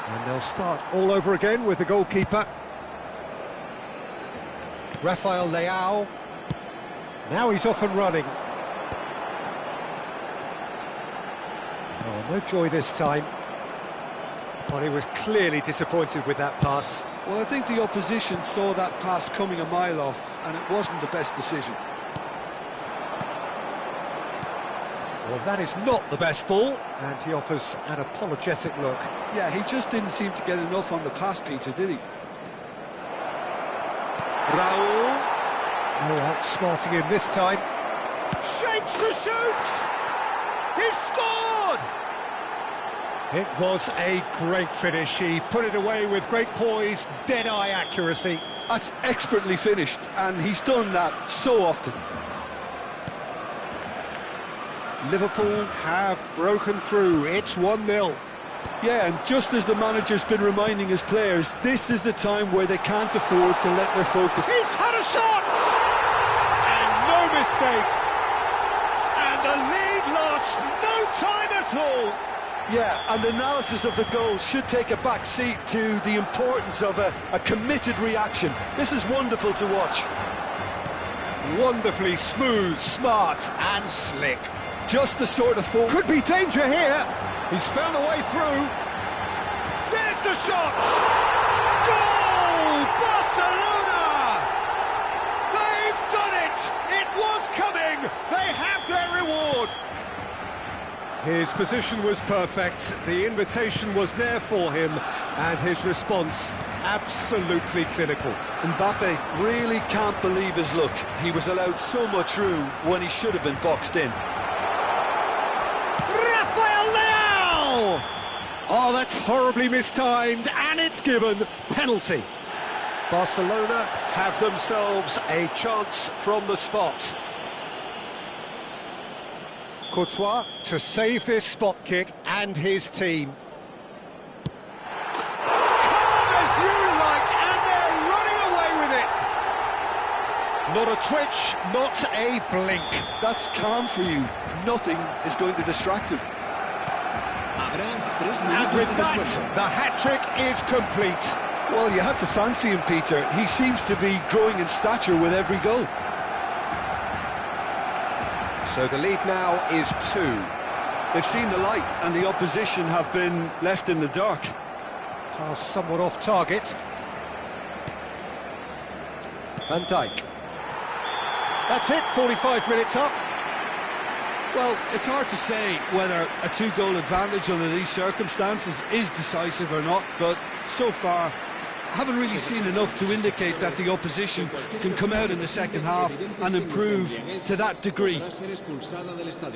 And they'll start all over again with the goalkeeper. Rafael Leao. Now he's off and running. Oh, no joy this time. Well, he was clearly disappointed with that pass. Well, I think the opposition saw that pass coming a mile off, and it wasn't the best decision. Well, that is not the best ball, and he offers an apologetic look. Yeah, he just didn't seem to get enough on the pass, Peter, did he? Raul. Oh, outsmarting him this time. Shapes to shoot! He scored! It was a great finish. He put it away with great poise, dead-eye accuracy. That's expertly finished, and he's done that so often. Liverpool have broken through. It's 1-0. Yeah, and just as the manager's been reminding his players, this is the time where they can't afford to let their focus... He's had a shot! And no mistake. And the lead lost no time at all. Yeah, and analysis of the goal should take a back seat to the importance of a committed reaction. This is wonderful to watch. Wonderfully smooth, smart and slick. Just the sort of form... Could be danger here. He's found a way through. There's the shot! Goal! Barcelona! They've done it! It was coming! They have their reward! His position was perfect, the invitation was there for him, and his response absolutely clinical. Mbappe really can't believe his luck. He was allowed so much room when he should have been boxed in. Oh, that's horribly mistimed, and it's given penalty. Barcelona have themselves a chance from the spot. Courtois to save this spot kick and his team. Calm as you like, and they're running away with it. Not a twitch, not a blink. That's calm for you. Nothing is going to distract him. And with that, the hat-trick is complete. Well, you had to fancy him, Peter. He seems to be growing in stature with every goal. So the lead now is 2. They've seen the light, and the opposition have been left in the dark. Pass somewhat off target. Van Dijk. That's it, 45 minutes up. Well, it's hard to say whether a 2-goal advantage under these circumstances is decisive or not, but so far, I haven't really seen enough to indicate that the opposition can come out in the second half and improve to that degree.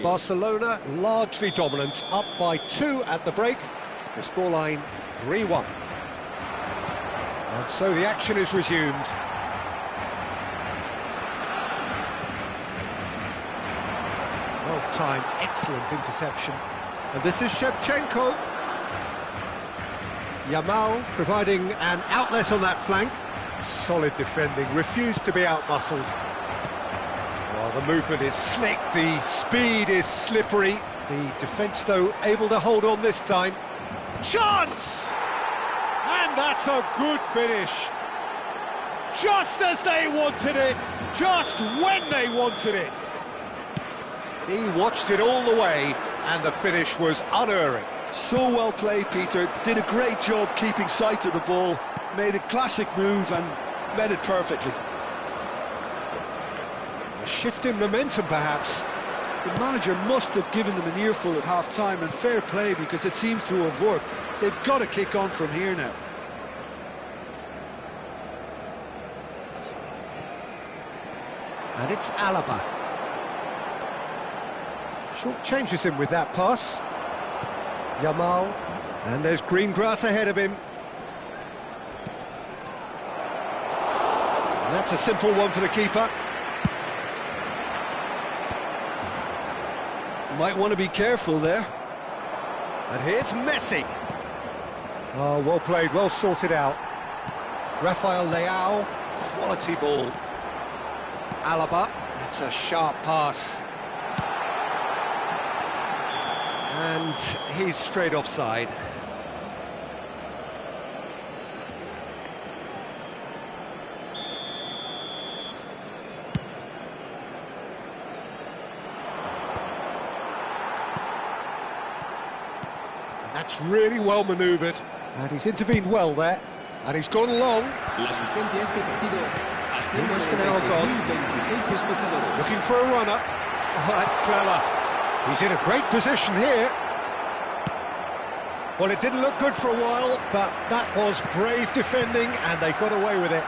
Barcelona largely dominant, up by 2 at the break, the scoreline 3-1. And so the action is resumed. Well-timed, excellent interception. And this is Shevchenko. Yamal providing an outlet on that flank. Solid defending, refused to be outmuscled. Well, the movement is slick, the speed is slippery. The defence, though, able to hold on this time. Chance! And that's a good finish. Just as they wanted it, just when they wanted it. He watched it all the way, and the finish was unerring. So well played, Peter. Did a great job keeping sight of the ball. Made a classic move and read it perfectly. A shift in momentum, perhaps. The manager must have given them an earful at half-time, and fair play, because it seems to have worked. They've got to kick on from here now. And it's Alaba. Short changes him with that pass. Yamal, and there's green grass ahead of him. And that's a simple one for the keeper. Might want to be careful there. And here's Messi. Oh, well played, well sorted out. Rafael Leao, quality ball. Alaba, it's a sharp pass. And he's straight offside. And that's really well manoeuvred. And he's intervened well there. And he's gone long. La asistencia a este partido, Almost an hour gone. 26 espectadores. Looking for a runner. Oh, that's clever. He's in a great position here. Well, it didn't look good for a while, but that was brave defending, and they got away with it.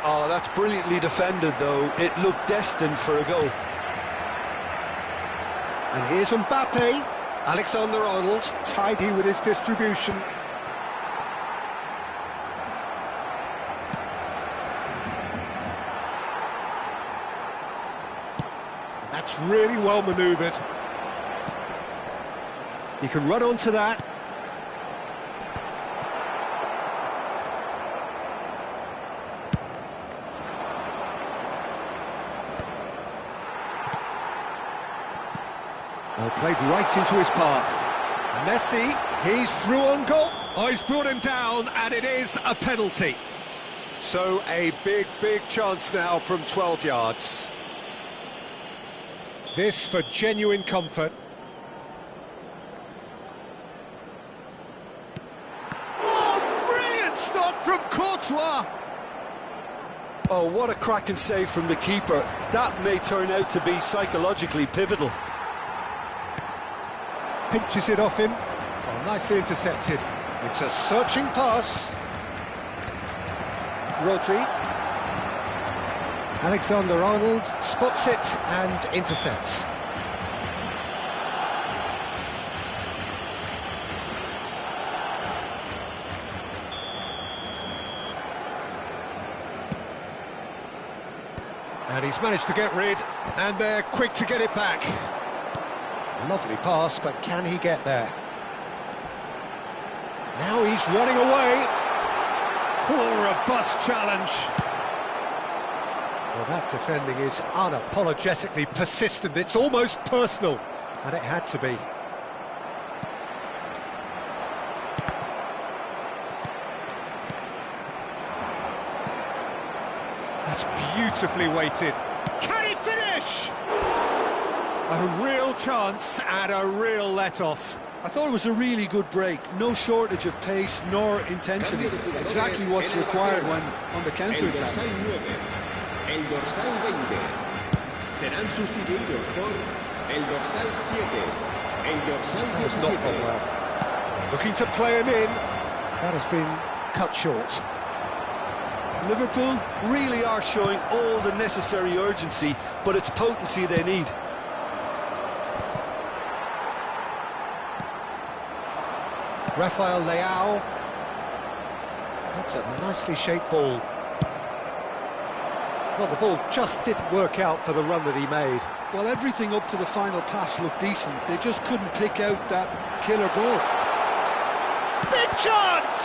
Oh, that's brilliantly defended, though. It looked destined for a goal. And here's Mbappe. Alexander-Arnold, tidy with his distribution. And that's really well manoeuvred. He can run onto that. Well, played right into his path. Messi, he's through on goal. Oh, he's brought him down, and it is a penalty. So a big chance now from 12 yards. This for genuine comfort. Oh, brilliant stop from Courtois. Oh, what a cracking save from the keeper. That may turn out to be psychologically pivotal. Pinches it off him. Oh, nicely intercepted. It's a searching pass. Rodri. Alexander-Arnold spots it and intercepts. And he's managed to get rid, and they're quick to get it back. Lovely pass, but can he get there? Now he's running away. Poor, robust challenge. Well, that defending is unapologetically persistent. It's almost personal, and it had to be. That's beautifully weighted. Can he finish? A real chance and a real let-off. I thought it was a really good break. No shortage of pace nor intensity. Exactly what's required when on the counter-attack. El dorsal 20 serán sustituidos por el dorsal 7, el dorsal That has not gone 17. well. Looking to play him in. That has been cut short. Liverpool really are showing all the necessary urgency, but it's potency they need. Rafael Leao. That's a nicely shaped ball. Well, the ball just didn't work out for the run that he made. Well, everything up to the final pass looked decent. They just couldn't pick out that killer ball. Big chance!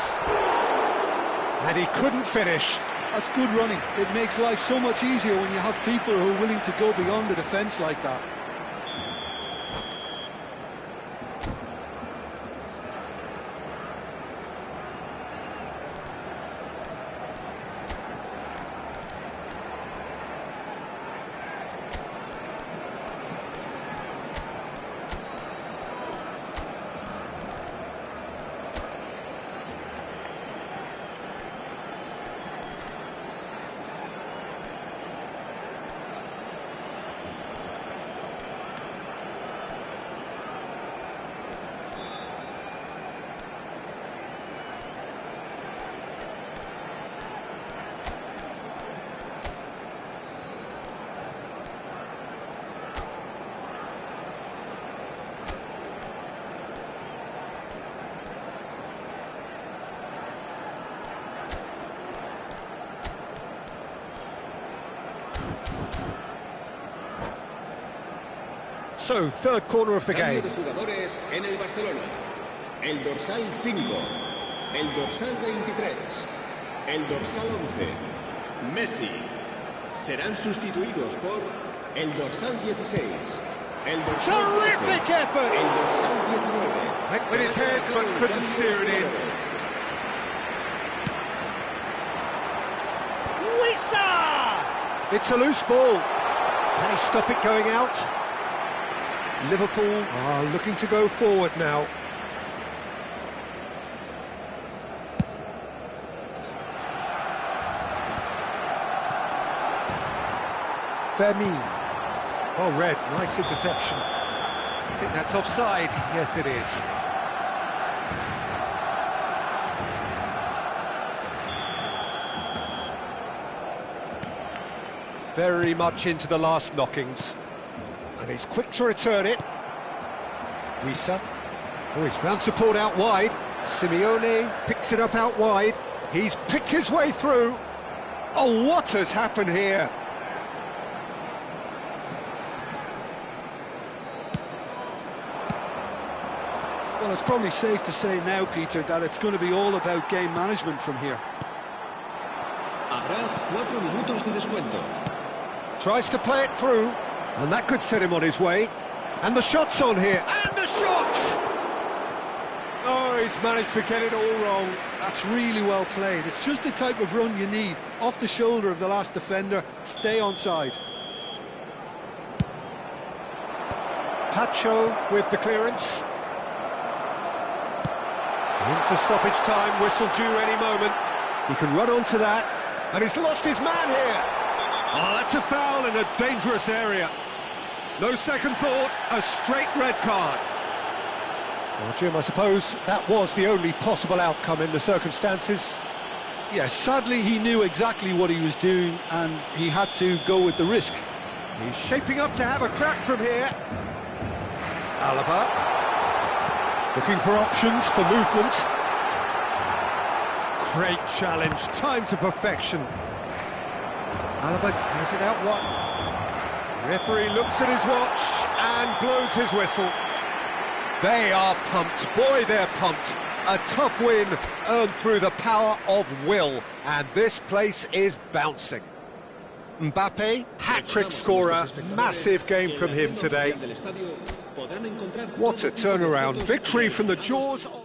And he couldn't finish. That's good running. It makes life so much easier when you have people who are willing to go beyond the defence like that. So, third corner of the Cambio game. de jugadores en el Barcelona. El dorsal 5, el dorsal 23, el dorsal 11, Messi. Serán sustituidos por el dorsal 16, el dorsal 12, Terrific effort! el dorsal 19. Went with his head, but couldn't steer it in. Wissa! It's a loose ball. Can he stop it going out? Liverpool are looking to go forward now. Vermi. Oh, red, nice interception. I think that's offside. Yes, it is. Very much into the last knockings. And he's quick to return it. Wissa. Oh, he's found support out wide. Simeone picks it up out wide. He's picked his way through. Oh, what has happened here? Well, it's probably safe to say now, Peter, that it's going to be all about game management from here. Habrá 4 minutos de descuento. Tries to play it through, and that could set him on his way. And the shot's on here, and the shot! Oh, he's managed to get it all wrong. That's really well played. It's just the type of run you need. Off the shoulder of the last defender, stay onside. Tacho with the clearance. Into stoppage time, whistle due any moment. He can run onto that, and he's lost his man here. Oh, that's a foul in a dangerous area. No second thought, a straight red card. Well, Jim, I suppose that was the only possible outcome in the circumstances. Yes, sadly he knew exactly what he was doing, and he had to go with the risk. He's shaping up to have a crack from here. Alaba. Looking for options for movement. Great challenge, time to perfection. Alaba has it out wide. Referee looks at his watch and blows his whistle. They are pumped, boy they're pumped. A tough win earned through the power of will, and this place is bouncing. Mbappe, hat-trick scorer, massive game from him today. What a turnaround, victory from the jaws of...